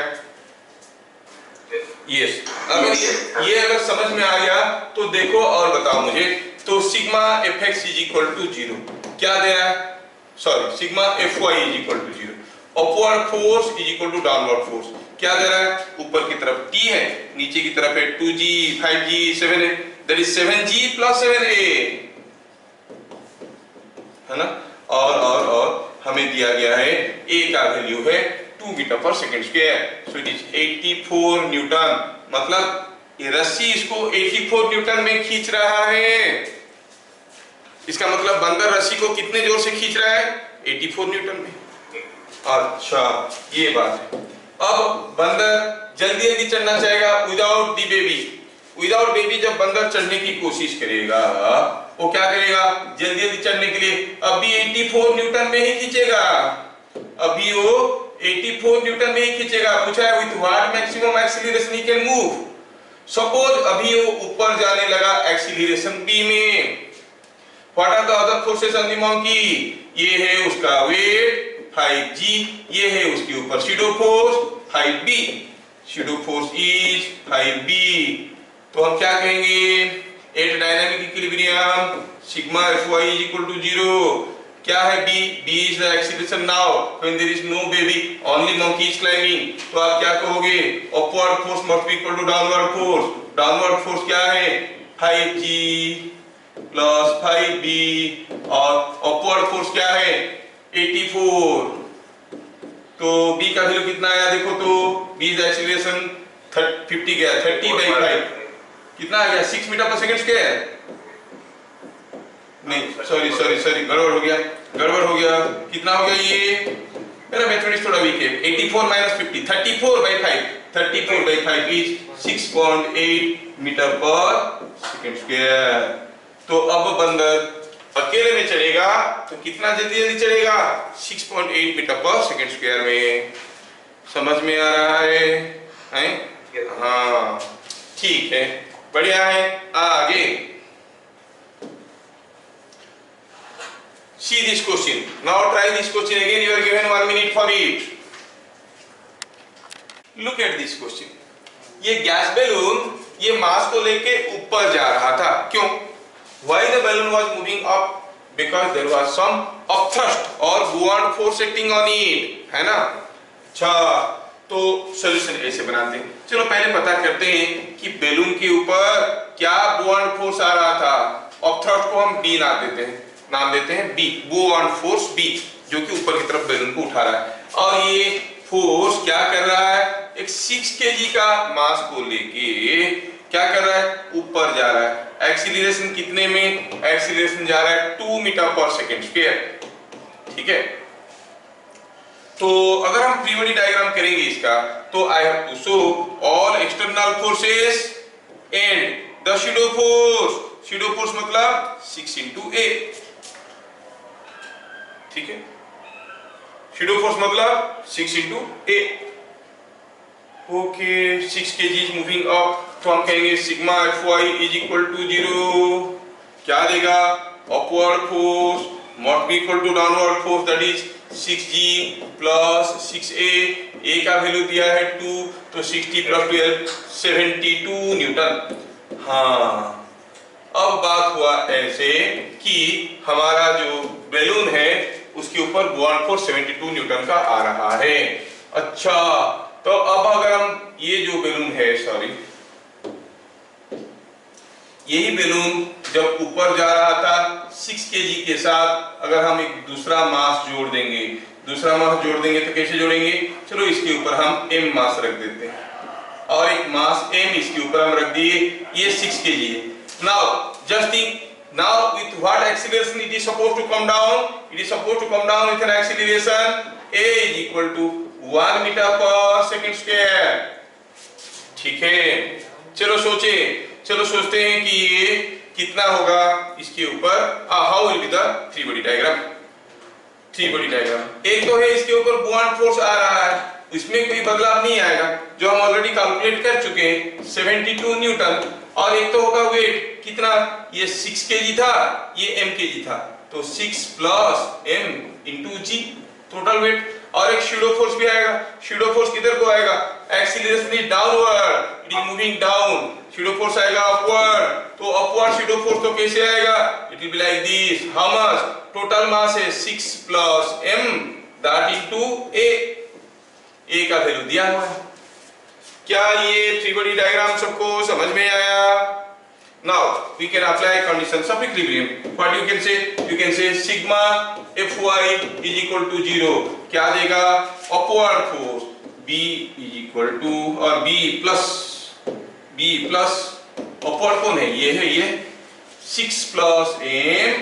यस। अगर ये अगर समझ में आ गया तो देखो और बताओ मुझे। तो sigma fx is equal to 0 क्या दे रहा है? Sorry, sigma fy is equal to 0। Upward force is equal to downward force क्या दे रहा है? ऊपर की तरफ t है, नीचे की तरफ है 2g, 5g, 7a, that is 7g plus 7a, है ना? और हमें दिया गया है a का वैल्यू है 2 metre per second square. So it is 84 Newton. मतलब ये रस्सी इसको 84 न्यूटन में खींच रहा है। इसका मतलब बंदर रस्सी को कितने जोर से खींच रहा है? 84 न्यूटन में। अच्छा, ये बात है। अब बंदर जल्दी जल्दी चढ़ना चाहेगा without the baby. Without baby जब बंदर चढ़ने की कोशिश करेगा, वो क्या करेगा? जल्दी जल्दी चढ़ने के लिए अभी 84 न्यूटन में ही खींचेगा। अभी वो 84 न्यूटन में ही खींचेगा। पूछा है with what maximum acceleration he can move. Suppose अभी वो ऊपर जाने लगा एक्सीलरेशन b में। What are the other forces on the monkey? ये है उसका वेट 5g, ये है उसके ऊपर pseudo force 5b। Pseudo force is 5b। तो हम क्या कहेंगे? At dynamic equilibrium sigma fy is equal to 0। क्या है b? b is the acceleration now when there is no baby, only monkey is climbing। तो आप क्या कहोगे? upward force must be equal to downward force। downward force क्या है? 5g plus 5b। और upward force क्या है? 84। तो b का वैल्यू कितना आया देखो तो? b is acceleration 50 गया, 30/5 कितना आ गया? 6 मीटर पर सेकंड स्क्वायर। नहीं, सॉरी, गड़बड़ हो गया। कितना हो गया ये? मेरा मैथमेटिक्स थोड़ा वीक है। 84 minus 50, 34/5। 34/5 is 6.8 metre per second square. तो अब बंदर अकेले में चढ़ेगा तो कितना जल्दी चढ़ेगा? 6.8 मीटर पर सेकंड स्क्वायर में। समझ में आ रहा है? हाँ, ठीक है, बढ़िया है। आगे see this question. Now try this question again. You are given 1 minute for it. Look at this question. ये गैस बैलून ये मास को लेके ऊपर जा रहा था। क्यों? Why the balloon was moving up? Because there was some upthrust or buoyant force acting on it, है ना? अच्छा, तो सॉल्यूशन ऐसे बनाते हैं। चलो पहले पता करते हैं कि बैलून के ऊपर क्या बुआयांट फोर्स आ रहा था। ऑफ थ्रस्ट को हम बी नाम देते हैं बी, बुआयांट फोर्स बी, जो कि ऊपर की तरफ बैलून को उठा रहा है। और ये फोर्स क्या कर रहा है, एक 6 kg का मास को लेके क्या कर रहा है, ऊपर जा रहा है। एक्सीलरेशन कितने में, एक्सीलरेशन जा रहा है 2 मीटर पर सेकेंड स्क्वायर। ठीक है, तो अगर हम फ्री बॉडी डायग्राम करेंगे इसका, तो I have to show all external forces and the shadow force. Shadow force मतलब 6 into A। ठीक है, शैडो फोर्स मतलब 6 into A। Okay, 6 kg is moving up, तो हम कहेंगे sigma Fy is equal to 0। क्या देगा, upward force must be equal to downward force, that is 6g plus 6a। a का वैल्यू दिया है 2, तो 60 प्लस 12 72 न्यूटन। हाँ, अब बात हुआ ऐसे कि हमारा जो बैलून है उसके ऊपर बुआयांट फोर्स 72 न्यूटन का आ रहा है। अच्छा, तो अब अगर हम ये जो बैलून है, सॉरी, यही बैलून जब ऊपर जा रहा था 6 kg के साथ, अगर हम एक दूसरा मास जोड़ देंगे, तो कैसे जोड़ेंगे, चलो इसके ऊपर हम m मास रख देते हैं और एक मास m इसके ऊपर हम रख दिए, ये 6 kg है। Now just think, now with what acceleration it is supposed to come down, it is supposed to come down with an acceleration a is equal to 1 meter per second square। ठीक है, चलो सोचते हैं कि ये कितना होगा इसके ऊपर। How will be the free body diagram. एक तो है इसके ऊपर बुआयांट फोर्स आ रहा है, इसमें कोई बदलाव नहीं आएगा, जो हम ऑलरेडी कैलकुलेट कर चुके हैं 72 न्यूटन। और एक तो होगा वेट, कितना, ये 6 kg था, ये m kg था, तो 6 प्लस m इंटू जी टोटल वेट। और एक शैडो फोर्स भी आएगा। शैडो फोर्स किधर को आएगा, acceleration is downward, it is moving down. Shadow force आएगा अपवर्ड, तो अपवर्ड शैडो फोर्स तो कैसे आएगा, it will be like this. How much, total mass है 6 plus m that into a का वैल्यू दिया हुआ है। क्या ये थ्री बॉडी डायग्राम सबको समझ में आया। Now we can apply conditions of equilibrium. What you can say sigma Fy is equal to 0। क्या देगा, upward force B is equal to, और B प्लस अपवर्ड कौन है, ये है, ये 6 प्लस m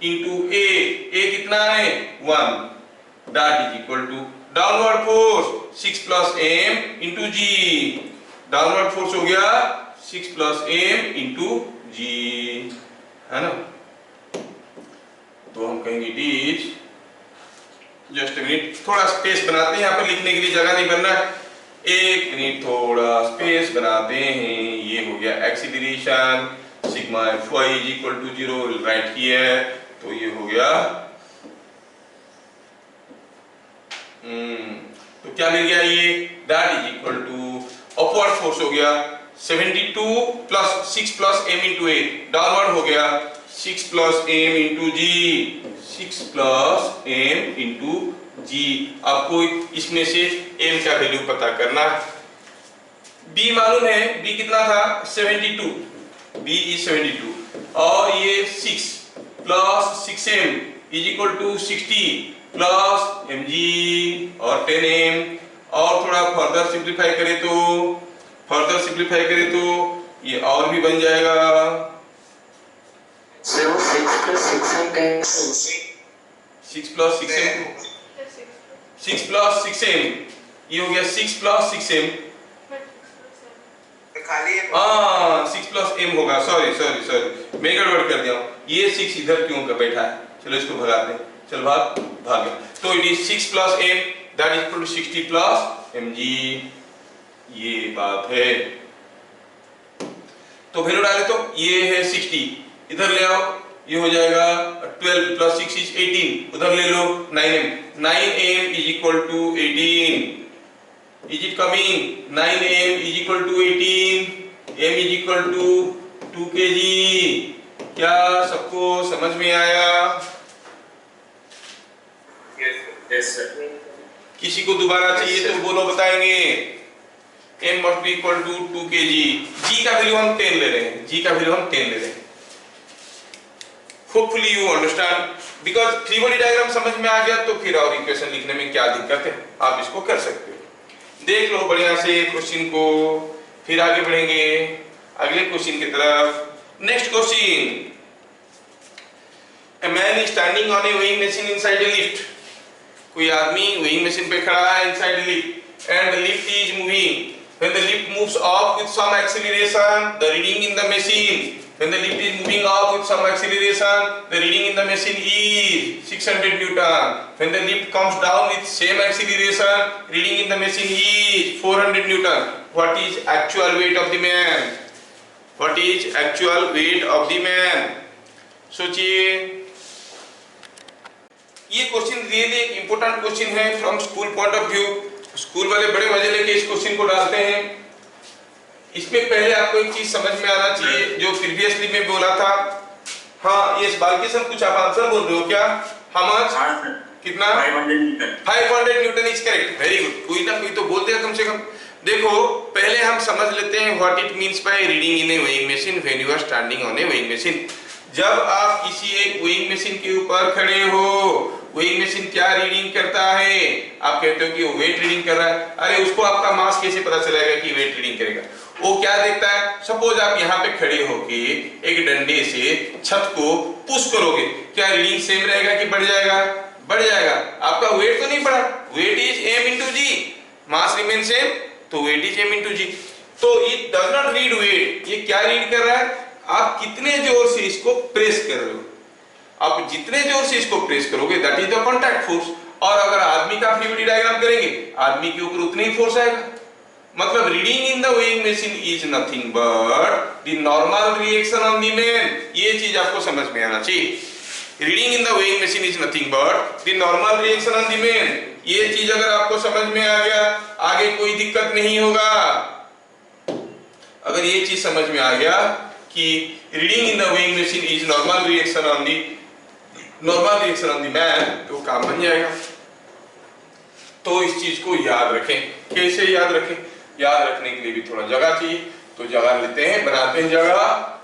इंटू a कितना है 1, that is equal to downward force 6 plus m into g. Downward force हो गया 6 प्लस m इंटू जी, है ना। तो हम कहेंगे इट इज, जस्ट मिनट, थोड़ा स्पेस बनाते हैं, यहाँ पर लिखने के लिए जगह नहीं बनना है, 1 मिनट थोड़ा स्पेस बनाते हैं। ये हो गया acceleration sigma Fy is equal to 0, right here, तो ये हो गया तो क्या मिल गया, ये that is equal to upward force हो गया 72 plus 6 plus m into a, downward हो गया 6 plus m into g, 6 plus m into g. आपको इसमें से m का वैल्यू पता करना है। b मालूम है, b कितना था 72, b इज 72, और ये 6 plus 6m is equal to 60 plus mg और 10m, और थोड़ा फर्दर सिंप्लीफाई करें तो ये और भी बन जाएगा 6 प्लस 6m, ये हो गया 6 प्लस 6m, हाँ 6 प्लस m होगा, सॉरी मैं गड़बड़ कर दिया हूँ, ये 6 इधर क्यों का बैठा है, चलो इसको भगाते हैं, चल भाग गया। तो it is 6 plus m that is equal to 60 plus mg, ये बात है। तो वैल्यू डाले तो ये है 60, इधर ले आओ, ये हो जाएगा 12 प्लस 6 इज 18, उधर ले लो 9m is equal to 18, is it coming, 9m is equal to 18, m is equal to 2 kg। क्या सबको समझ में आया? Yes sir. किसी को दोबारा चाहिए तो बोलो, बताएंगे। m must be equal to 2 kg। g का वैल्यू हम 10 ले रहे हैं, g का वैल्यू हम 10 ले रहे हैं। Hopefully you understand, because free body diagram समझ में आ गया तो फिर और इक्वेशन लिखने में क्या दिक्कत है, आप इसको कर सकते हो। देख लो बढ़िया से क्वेश्चन को, फिर आगे बढ़ेंगे अगले क्वेश्चन की तरफ। Next question, a man is standing on a weighing machine inside a lift। कोई आदमी weighing machine पे खड़ा है inside a lift and the lift is moving। When the lift moves up with some acceleration, the reading in the machine, when the lift is moving up with some acceleration, the reading in the machine is 600 Newton। When the lift comes down with same acceleration, reading in the machine is 400 Newton। What is actual weight of the man? What is actual weight of the man? सोचिए, ये question really एक important question है from school point of view. School वाले बड़े मजे लेके इस question को डालते हैं। इसमें पहले आपको एक चीज समझ में आना चाहिए जो प्रीवियसली मैं बोला था। हाँ ये बालकिशन कुछ आप आंसर बोल रहे हो क्या? How much? कितना? 500 Newton is correct, very good. कोई ना कोई तो बोल दिया कम से कम। देखो पहले हम समझ लेते हैं what it means by reading in a weighing machine when you are standing on a weighing machine. जब आप किसी एक वेइंग मशीन के ऊपर खड़े हो, वेइंग मशीन क्या रीडिंग करता है? आप कहते हो कि वो वेट रीडिंग कर रहा है। अरे उसको आपका मास कैसे पता चलेगा कि वेट रीडिंग करेगा? वो क्या देखता है? सपोज आप यहाँ पे खड़े होके एक डंडे से छत को पुश करोगे, क्या रीडिंग सेम रहेगा कि बढ़ जाएगा? बढ़ जाएगा। आपका वेट तो नहीं बढ़ा, weight is m into g, mass remain same, तो weight is m into g। तो it does not read weight, ये क्या रीड कर रहा है? आप कितने जोर से इसको प्रेस कर रहे हो। आप जितने जोर से इसको प्रेस करोगे that is the contact force. और अगर आदमी का फ्री बॉडी डायग्राम करेंगे, आदमी के ऊपर उतनी ही फोर्स आएगा। मतलब reading in the weighing machine is nothing but the normal reaction on the man. ये चीज आपको समझ में आना चाहिए। Reading in the weighing machine is nothing but the normal reaction on the man. ये चीज अगर आपको समझ में आ गया, आगे कोई दिक्कत नहीं होगा। अगर ये चीज समझ में आ गया कि reading in the weighing machine is normal reaction on the man, तो काम बन जाएगा। तो इस चीज को याद रखें। कैसे याद रखें? याद रखने के लिए भी थोड़ा जगह चाहिए, तो जगह लेते हैं, बनाते हैं जगह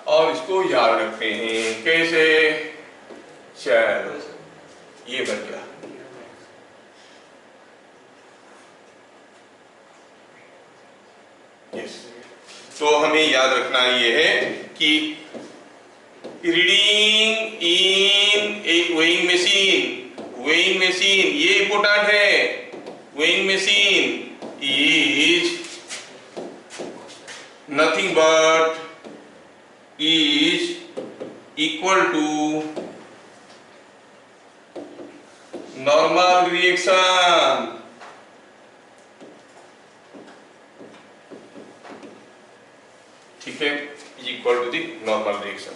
और इसको याद रखते हैं। कैसे? चलो ये बन गया। यस, तो हमें याद रखना ये है कि reading in a weighing machine, ये इंपॉर्टेंट है। Weighing machine is nothing but is equal to normal reaction. ठीक है, is equal to the normal reaction.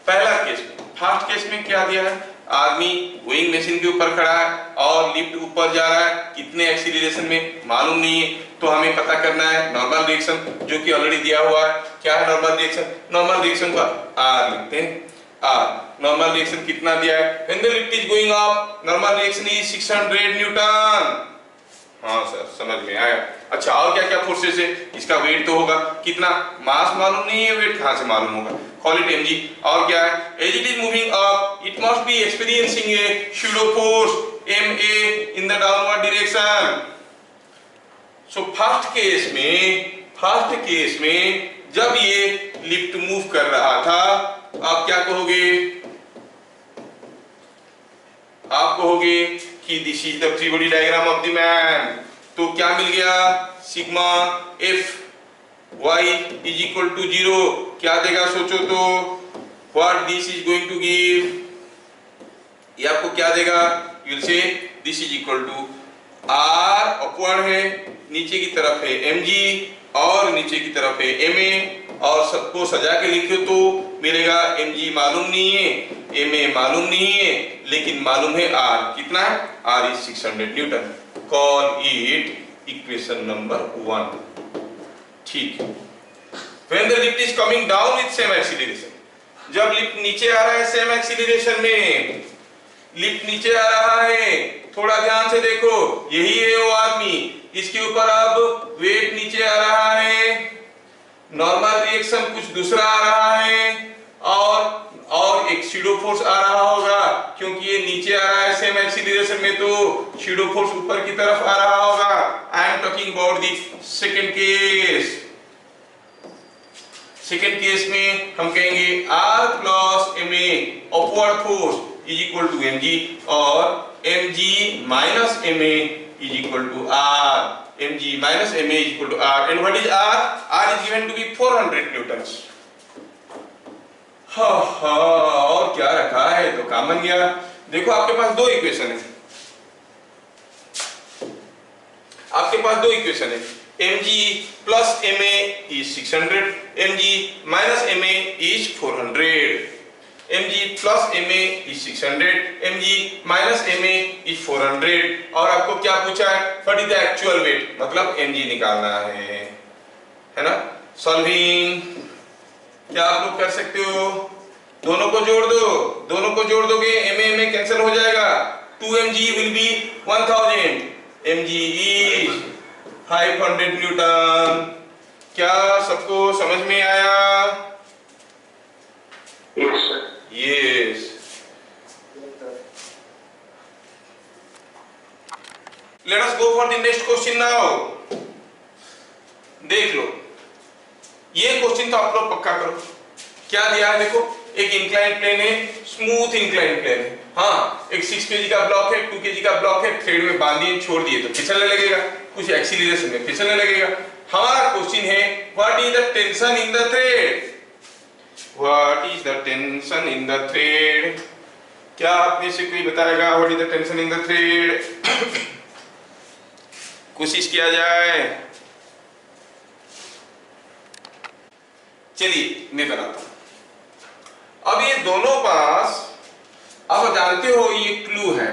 पहला केस में, फर्स्ट केस में क्या दिया है? आदमी वेइंग मशीन के ऊपर खड़ा है और लिफ्ट ऊपर जा रहा है, कितने एक्सीलरेशन में मालूम नहीं है, तो हमें पता करना है नॉर्मल रिएक्शन, जो कि ऑलरेडी दिया हुआ है। क्या है नॉर्मल रिएक्शन? नॉर्मल रिएक्शन का आर लिखते हैं। आर नॉर्मल रिएक्शन कितना दिया है? When the lift is going up, normal reaction is 600 Newton. हाँ सर, समझ में आया। अच्छा, और क्या क्या फोर्सेस है? इसका वेट तो होगा कितना, मास मालूम नहीं है, वेट कहां से मालूम होगा? Call it mg। और क्या है? As it is moving up it must be experiencing a pseudo force ma in the downward direction. So first case में जब ये लिफ्ट मूव कर रहा था, आप क्या कहोगे? आप कहोगे कि this is the free body diagram of the man. तो क्या मिल गया? Sigma F y is equal to 0। क्या देगा सोचो तो? What this is going to give? ये आपको क्या देगा? You will say this is equal to r upward है, नीचे की तरफ है mg और नीचे की तरफ है ma, और सबको सजा के लिखो तो मिलेगा mg मालूम नहीं है, ma मालूम नहीं है, लेकिन मालूम है r। कितना है? r is 600 Newton. Call it equation number 1। ठीक है। When the lift is coming down with same acceleration, जब लिफ्ट नीचे आ रहा है सेम एक्सीलरेशन में, लिफ्ट नीचे आ रहा है, थोड़ा ध्यान से देखो, यही है वो आदमी, इसके ऊपर अब वेट नीचे आ रहा है, नॉर्मल रिएक्शन कुछ दूसरा आ रहा है, और एक शैडो फोर्स आ रहा होगा, क्योंकि ये नीचे आ रहा है सेम एक्सीलरेशन में, तो शैडो फोर्स ऊपर की तरफ आ रहा होगा। I am talking about the second case. Second case में हम कहेंगे R plus ma upward force is equal to mg और mg minus ma is equal to R। mg minus ma is equal to R and what is R? R is given to be 400 newtons. और क्या रखा है तो काम बन गया। देखो आपके पास दो इक्वेशन है, आपके पास दो इक्वेशन है, mg plus ma is 600, mg minus ma is 400, mg plus ma is 600, mg minus ma is 400, और आपको क्या पूछा है? What is the actual weight? मतलब mg निकालना है ना। सॉल्विंग क्या आप लोग कर सकते हो? दोनों को जोड़ दो, दोनों को जोड़ दोगे ma कैंसिल हो जाएगा, 2mg will be 1000, mg is 500 Newton. क्या सबको समझ में आया? Yes. Let us go for the next question now. देख लो, ये क्वेश्चन तो आप लोग पक्का करो। क्या दिया है देखो, एक इंक्लाइन प्लेन है, स्मूथ इंक्लाइन प्लेन है, हाँ, एक 6 kg का ब्लॉक है, 2 kg का ब्लॉक है, थ्रेड में बांध दिए छोड़ दिए तो फिसलने लगेगा, कुछ एक्सीलरेशन में फिसलने लगेगा। हमारा क्वेश्चन है what is the tension in the thread? What is the tension in the thread? क्या आप में से कोई बताएगा what is the tension in the thread? कोशिश किया जाए। चलिए मैं बताता हूं। अब ये दोनों पास, अब जानते हो ये क्लू है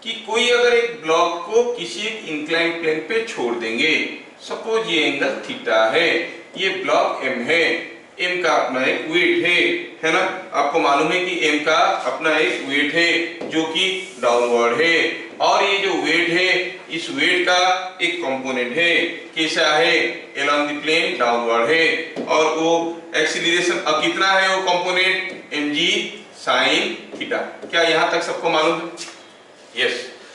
कि कोई अगर एक ब्लॉक को किसी एक इंक्लाइन प्लेन पे छोड़ देंगे, सपोज ये एंगल थीटा है, ये ब्लॉक m है, m का अपना एक वेट है ना, आपको मालूम है कि m का अपना एक वेट है जो कि डाउनवर्ड है, और ये जो वेट है इस वेट का एक कंपोनेंट है, कैसा है? अलोंग द प्लेन डाउनवर्ड है, और वो एक्सीलरेशन कितना है वो कंपोनेंट? mg sin theta. क्या यहां तक सबको मालूम है? यस।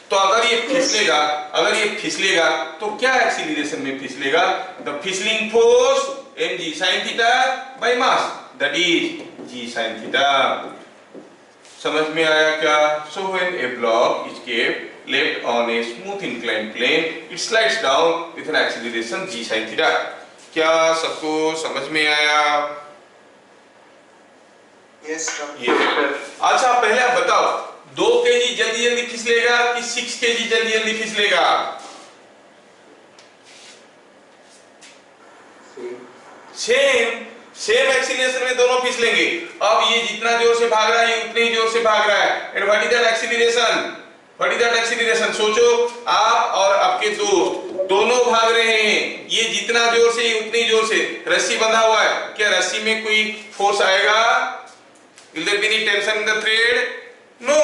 तो अगर ये फिसलेगा, अगर ये फिसलेगा तो क्या एक्सीलरेशन में फिसलेगा? द फिसलिंग force mg sin theta by mass, that is g sin theta. समझ में आया क्या? So when a block is kept left on a smooth inclined plane, it slides down with an acceleration g sin theta। क्या सबको समझ में आया? Yes, sir. अच्छा पहले आप बताओ, 2 kg जल्दी जल्दी फिसलेगा कि 6 kg जल्दी जल्दी फिसलेगा? सेम एक्सीलरेशन में दोनों फिसलेंगे। अब ये जितना जोर से भाग रहा है ये उतने ही जोर से भाग रहा है, and what is that acceleration? What is that acceleration? सोचो, आप और आपके दोस्त दोनों भाग रहे हैं, ये जितना जोर से ये उतनी जोर से, रस्सी बंधा हुआ है, क्या रस्सी में कोई फोर्स आएगा? Will there be any tension in the thread? No,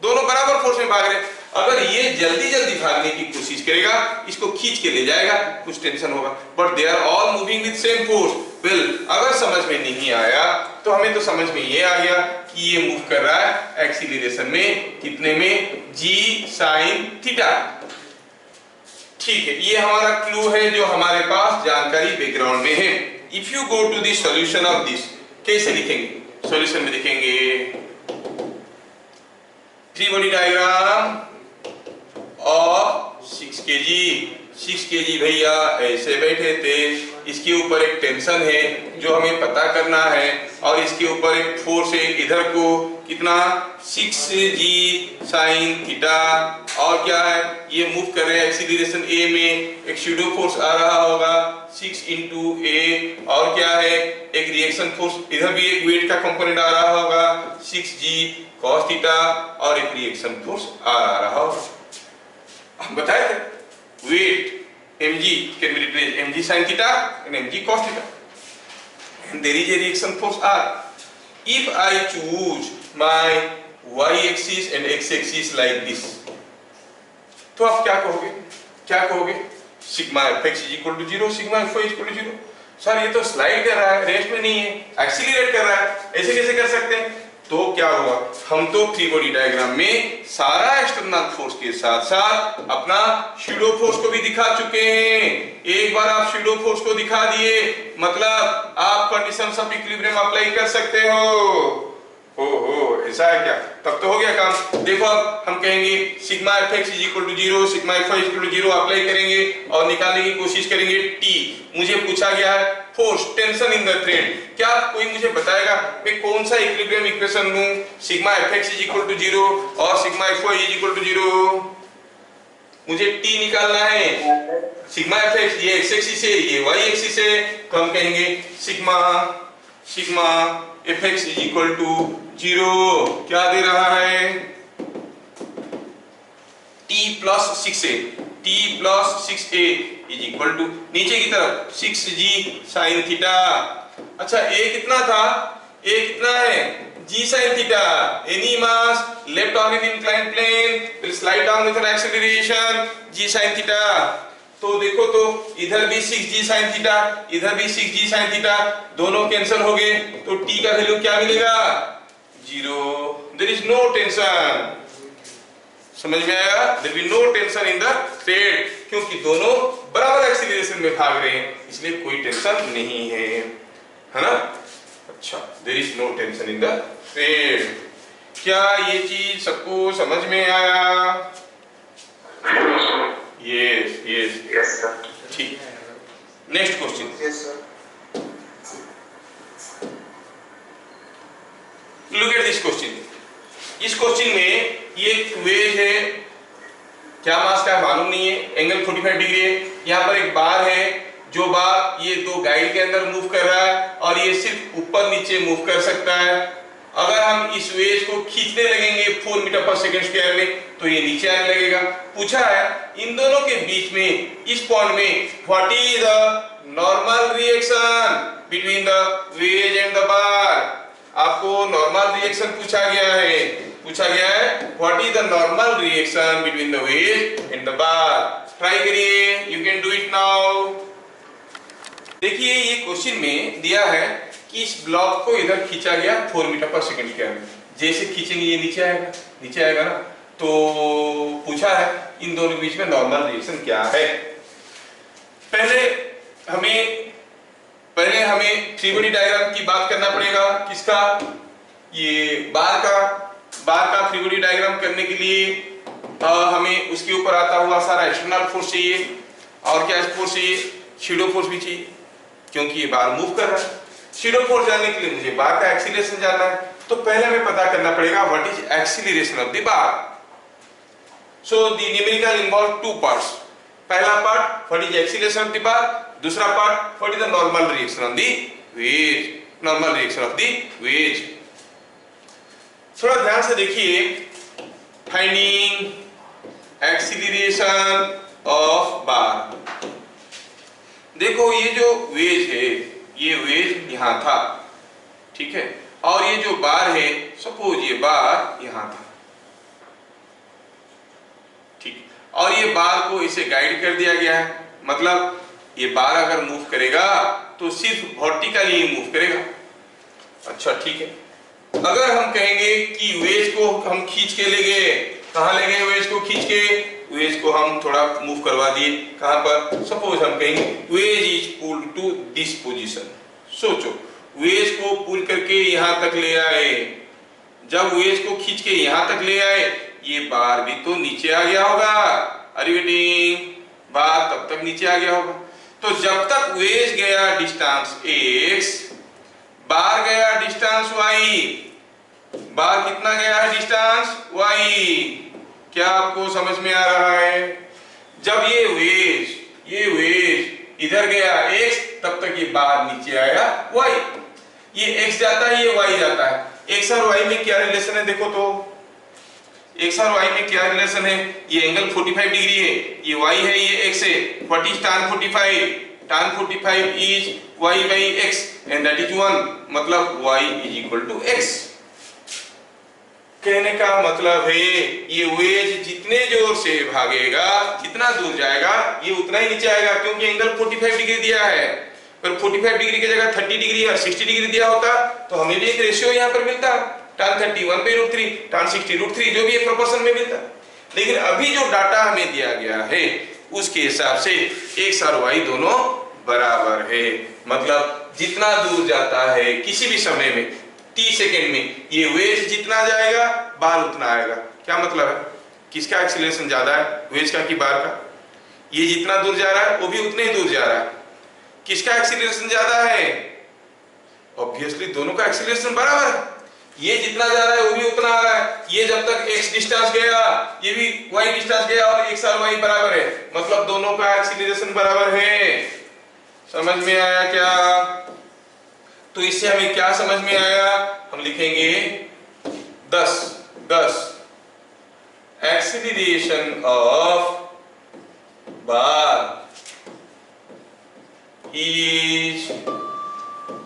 दोनों बराबर फोर्स में भाग रहे हैं। अगर ये जल्दी जल्दी भागने की कोशिश करेगा, इसको खींच के ले जाएगा, कुछ टेंशन होगा, but they are all moving with same force. Well, अगर समझ में नहीं आया तो हमें तो समझ में ये आ गया कि ये मूव कर रहा है एक्सीलरेशन में, कितने में? g sin theta. ठीक है, ये हमारा क्लू है जो हमारे पास जानकारी बैकग्राउंड में है। If you go to the solution of this, कैसे लिखेंगे? सॉल्यूशन में लिखेंगे थ्री बॉडी डायग्राम और 6 kg भैया ऐसे बैठे थे, इसके ऊपर एक टेंशन है जो हमें पता करना है, और इसके ऊपर एक फोर्स है इधर को, कितना? 6g sin थीटा, और क्या है? ये मूव कर रहे हैं एक्सीलरेशन a में, एक शैडो फोर्स आ रहा होगा 6 into a, और क्या है? एक रिएक्शन फोर्स, इधर भी एक वेट का कंपोनेंट आ रहा होगा 6g cos थीटा, और एक रिएक्शन फोर्स आ रहा होगा। हम बताए थे weight mg can be written as mg sin theta and mg cos theta, and there is a reaction force r. If I choose my y axis and x axis like this, तो आप क्या कहोगे sigma fx is equal to 0, sigma fy is equal to 0। Sir ये तो slide कर रहा है, rest में नहीं है, एक्सीलरेट कर रहा है, ऐसे कैसे कर सकते हैं? तो क्या हुआ, हम तो फ्री बॉडी डायग्राम में सारा एक्सटर्नल फोर्स के साथ साथ अपना शूडो फोर्स को भी दिखा चुके हैं। एक बार आप शूडो फोर्स को दिखा दिए मतलब आप कंडीशंस ऑफ इक्विलिब्रियम अप्लाई कर सकते हो। ऐसा है क्या? तब तो हो गया काम। देखो अब हम कहेंगे sigma fx is equal to 0, sigma fy is equal to 0 apply करेंगे और निकालने की कोशिश करेंगे T। मुझे पूछा गया है force tension in the thread, क्या कोई मुझे बताएगा मैं कौन सा इक्विलिब्रियम इक्वेशन लूं? Sigma fx is equal to 0 और sigma fy is equal to 0, मुझे T निकालना है। सिग्मा fx ये x एक्सिस है, ये y एक्सिस है, तो हम कहेंगे sigma fx is equal to 0 क्या दे रहा है? t plus 6a, t plus 6a is equal to नीचे की तरफ 6g साइन थीटा। अच्छा a कितना था? a कितना है? g sine theta. Any mass left on an inclined plane will slide down with an acceleration g sine theta. तो देखो तो इधर भी 6g साइन थीटा, इधर भी 6g साइन थीटा, दोनों कैंसिल हो गए, तो t का वैल्यू क्या मिलेगा? 0। There is no tension. समझ में आया? There will no tension in the thread, क्योंकि दोनों बराबर एक्सीलरेशन में भाग रहे हैं, इसलिए कोई टेंशन नहीं है ना? अच्छा, there is no tension in the thread. क्या ये चीज सबको समझ में आया? Yes sir. ठीक, next question. Yes sir. Look at this question. इस क्वेश्चन में ये वेज है, क्या मास का है मालूम नहीं है, एंगल 45 डिग्री है, यहाँ पर एक बार है, जो बार ये दो गाइड के अंदर मूव कर रहा है और ये सिर्फ ऊपर नीचे मूव कर सकता है। अगर हम इस वेज को खींचने लगेंगे 4 मीटर पर सेकंड स्क्वायर में तो ये नीचे आने लगेगा। पूछा है इन दोनों के बीच में इस पॉइंट में what is the normal reaction between the wedge and the bar. आपको नॉर्मल रिएक्शन पूछा गया है what is the normal reaction between the wedge and the bar. Try करिए, you can do it now. देखिए ये question में दिया है कि इस ब्लॉक को इधर खींचा गया 4 मीटर पर सेकंड स्क्वायर में, जैसे खींचेंगे ये नीचे आएगा ना। तो पूछा है इन दोनों के बीच में नॉर्मल रिएक्शन क्या है। पहले हमें फ्री बॉडी डायग्राम की बात करना पड़ेगा। किसका? ये बार का फ्री बॉडी डायग्राम करने के लिए हमें उसके ऊपर आता हुआ सारा एक्सटर्नल फोर्स चाहिए, और क्या फोर्स चाहिए? शैडो फोर्स भी चाहिए, क्योंकि ये बार मूव कर रहा है। शैडो फोर्स जानने के लिए मुझे बार का एक्सीलरेशन जानना है, तो पहले हमें पता करना पड़ेगा what is acceleration of the bar. So the numerical involve 2 parts. पहला part what is acceleration of the bar, दूसरा part what is the normal reaction of the wedge. थोड़ा ध्यान से देखिए, फाइंडिंग एक्सीलरेशन ऑफ बार। देखो ये जो वेज है, ये वेज यहां था, ठीक है, और ये जो बार है, सपोज ये बार यहां था, ठीक, और ये बार को इसे गाइड कर दिया गया है, मतलब ये बार अगर मूव करेगा तो सिर्फ वर्टिकली ही मूव करेगा। अच्छा ठीक है, अगर हम कहेंगे कि वेज को हम खींच के ले गए, कहां ले गए वेज को खींच के? वेज को हम थोड़ा मूव करवा दिए, कहां पर? सपोज हम कहेंगे wedge is pulled to this position. सोचो वेज को पुल करके यहां तक ले आए, जब वेज को खींच के यहां तक ले आए, ये बार भी तो नीचे आ गया होगा। Are you getting? बार तब तक नीचे आ गया होगा। तो जब तक वेज गया डिस्टेंस x, बार गया डिस्टेंस y, बार कितना गया है डिस्टेंस y। क्या आपको समझ में आ रहा है? जब ये वेज इधर गया x, तब तक ये बार नीचे आया y। ये x जाता है, ये y जाता है। x और y में क्या रिलेशन है? देखो तो x और y में क्या रिलेशन है? ये एंगल 45 डिग्री है, ये y है, ये x है। What is tan 45? tan 45 is y by x and that is 1, मतलब y is equal to x। कहने का मतलब है ये वेज जितने जोर से भागेगा, जितना दूर जाएगा, ये उतना ही नीचे आएगा, क्योंकि एंगल 45 डिग्री दिया है। अगर 45 डिग्री की जगह 30 डिग्री या 60 डिग्री दिया होता तो हमें भी एक रेशियो यहाँ पर मिलता, tan 30 1/√3, tan 60 √3, जो भी एक प्रोपोर्शन में मिलता। लेकिन अभी जो डाटा हमें दिया गया है उसके हिसाब से x और y दोनों बराबर है। मतलब जितना दूर जाता है किसी भी समय में t सेकेंड में, ये वेज जितना जाएगा बार उतना आएगा। क्या मतलब है? किसका एक्सीलरेशन ज्यादा है, वेज का कि बार का? ये जितना दूर जा रहा है वो भी उतने ही दूर जा रहा है। किसका एक्सीलरेशन ज्यादा है? ऑब्वियसली दोनों का एक्सीलरेशन बराबर है। ये जितना जा रहा है वो भी उतना आ रहा है। ये जब तक x डिस्टेंस गया ये भी y डिस्टेंस गया और x और y बराबर है, मतलब दोनों का एक्सीलरेशन बराबर है। समझ में आया क्या? तो इससे हमें क्या समझ में आया? हम लिखेंगे 10 acceleration of bar each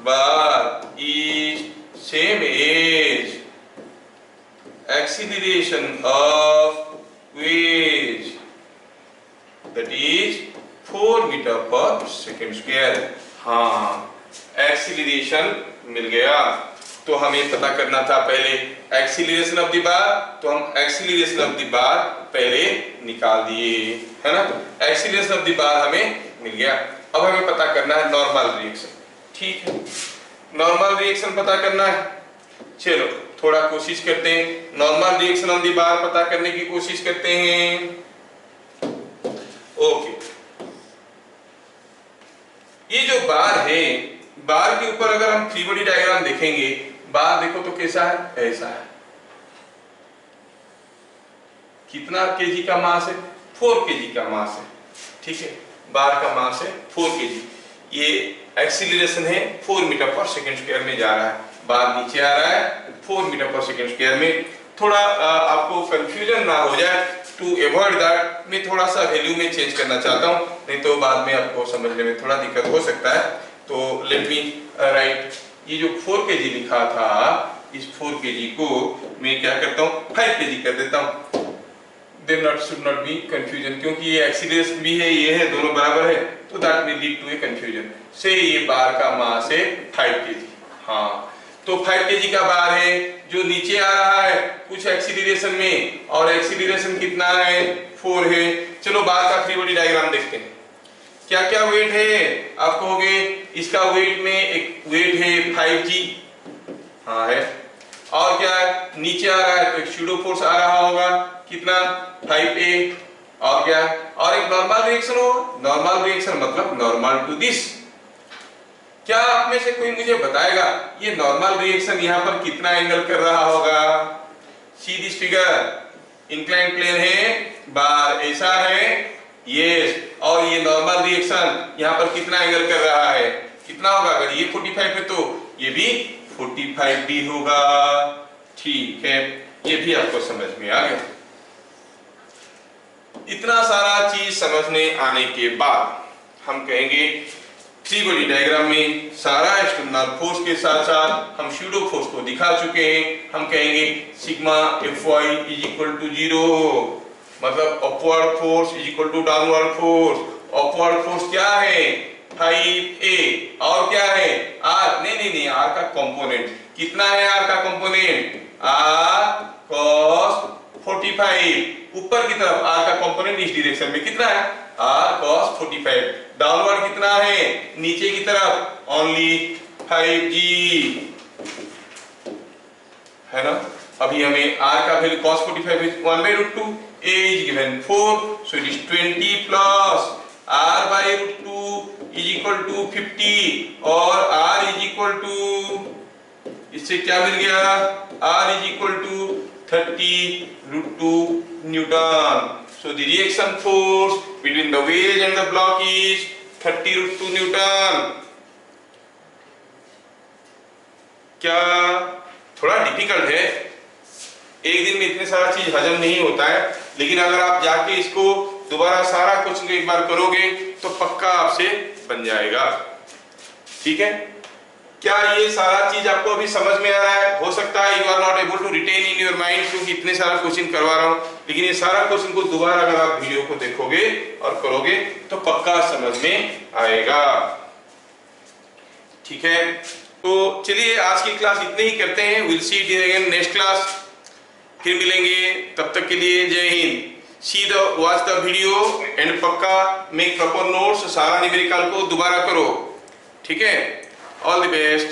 bar is same as acceleration of wave, that is 4 meter per second square। हाँ, एक्सीलरेशन मिल गया। तो हमें पता करना था पहले एक्सीलरेशन ऑफ द बार, तो हम एक्सीलरेशन ऑफ द बार पहले निकाल दिए, है ना? एक्सीलरेशन ऑफ द बार हमें मिल गया। अब हमें पता करना है नॉर्मल रिएक्शन। ठीक है, नॉर्मल रिएक्शन पता करना है। चलो थोड़ा कोशिश करते हैं, नॉर्मल रिएक्शन ऑन दी बार पता करने की कोशिश करते हैं। ओके, ये जो बार है, बार के ऊपर अगर हम फ्री बॉडी डायग्राम देखेंगे, बार देखो तो कैसा है, ऐसा है। कितना केजी का मास है? 4 केजी का मास है। ठीक है, बार का मास है 4 केजी। ये एक्सीलरेशन है 4 मीटर पर सेकंड स्क्वायर में जा रहा है, बार नीचे आ रहा है 4 मीटर पर सेकंड स्क्वायर में। थोड़ा आपको कंफ्यूजन ना हो जाए, टू अवॉइड दैट मैं थोड़ा सा वैल्यू में चेंज करना चाहता हूं, नहीं तो बाद में आपको समझने में थोड़ा दिक्कत हो सकता है। तो लेट मी राइट, ये जो 4 केजी लिखा था, इस 4 केजी को मैं क्या करता हूँ 5 केजी कर देता हूँ। There not should not be confusion, क्योंकि ये एक्सीलरेशन भी है, ये है, दोनों बराबर है, तो that may lead to a confusion. से ये बार का मास है 5 केजी। हाँ, तो 5 केजी का बार है जो नीचे आ रहा है कुछ एक्सीलरेशन में, और एक्सीलरेशन कितना है 4 है। चलो बार का फ्री बॉडी डायग्राम देखते हैं। क्या क्या वेट है? आप कहोगे इसका वेट में एक वेट है 5g, हाँ है, और क्या है नीचे आ रहा है तो एक स्यूडो फोर्स आ रहा होगा, कितना 5a, और क्या, और एक नॉर्मल रिएक्शन हो। नॉर्मल रिएक्शन मतलब नॉर्मल टू दिस। क्या आप में से कोई मुझे बताएगा ये नॉर्मल रिएक्शन यहाँ पर कितना एंगल कर रहा होगा? See this figure, incline plane है, बार ऐसा है, यस, और ये नॉर्मल रिएक्शन यहाँ पर कितना एंगल कर रहा है? कितना होगा? अगर ये 45 है तो ये भी 45 भी होगा। ठीक है, ये भी आपको समझ में आ गया। इतना सारा चीज समझने आने के बाद हम कहेंगे फ्री बॉडी डायग्राम में सारा एक्सटर्नल फोर्स के साथ साथ हम स्यूडो फोर्स को दिखा चुके हैं। हम कहेंगे sigma Fy is equal to 0, मतलब upward force is equal to downward force. Upward force क्या है? 5a, और क्या है? r, नहीं, r का कंपोनेंट कितना है? r का कंपोनेंट r cos 45, ऊपर की तरफ r का कंपोनेंट इस डायरेक्शन में कितना है? r cos 45। डाउनवर्ड कितना है? नीचे की तरफ ओनली 5g, है ना? अभी हमें r का value cos 45 is 1/√2, a is given 4, so it is 20 plus r/√2 is equal to 50, और r is equal to, इससे क्या मिल गया? r is equal to 30√2 Newton. So the reaction force between the wedge and the block is 30√2 Newton. क्या थोड़ा difficult है, एक दिन में इतने सारा चीज हजम नहीं होता है, लेकिन अगर आप जाके इसको दोबारा सारा क्वेश्चन एक बार करोगे तो पक्का आपसे बन जाएगा। ठीक है, क्या ये सारा चीज आपको अभी समझ में आ रहा है? हो सकता है you are not able to retain in your mind, क्योंकि इतने सारा क्वेश्चन करवा रहा हूं, लेकिन ये सारा क्वेश्चन को दोबारा अगर आप वीडियो को देखोगे और करोगे तो पक्का समझ में आएगा। ठीक है, तो चलिए आज की क्लास इतने ही करते हैं। Will see it again next class, फिर मिलेंगे, तब तक के लिए जय Hind. Watch the video and पक्का मेक प्रॉपर नोट्स, सारा न्यूमेरिकल को दोबारा करो। ठीक है, ऑल द बेस्ट।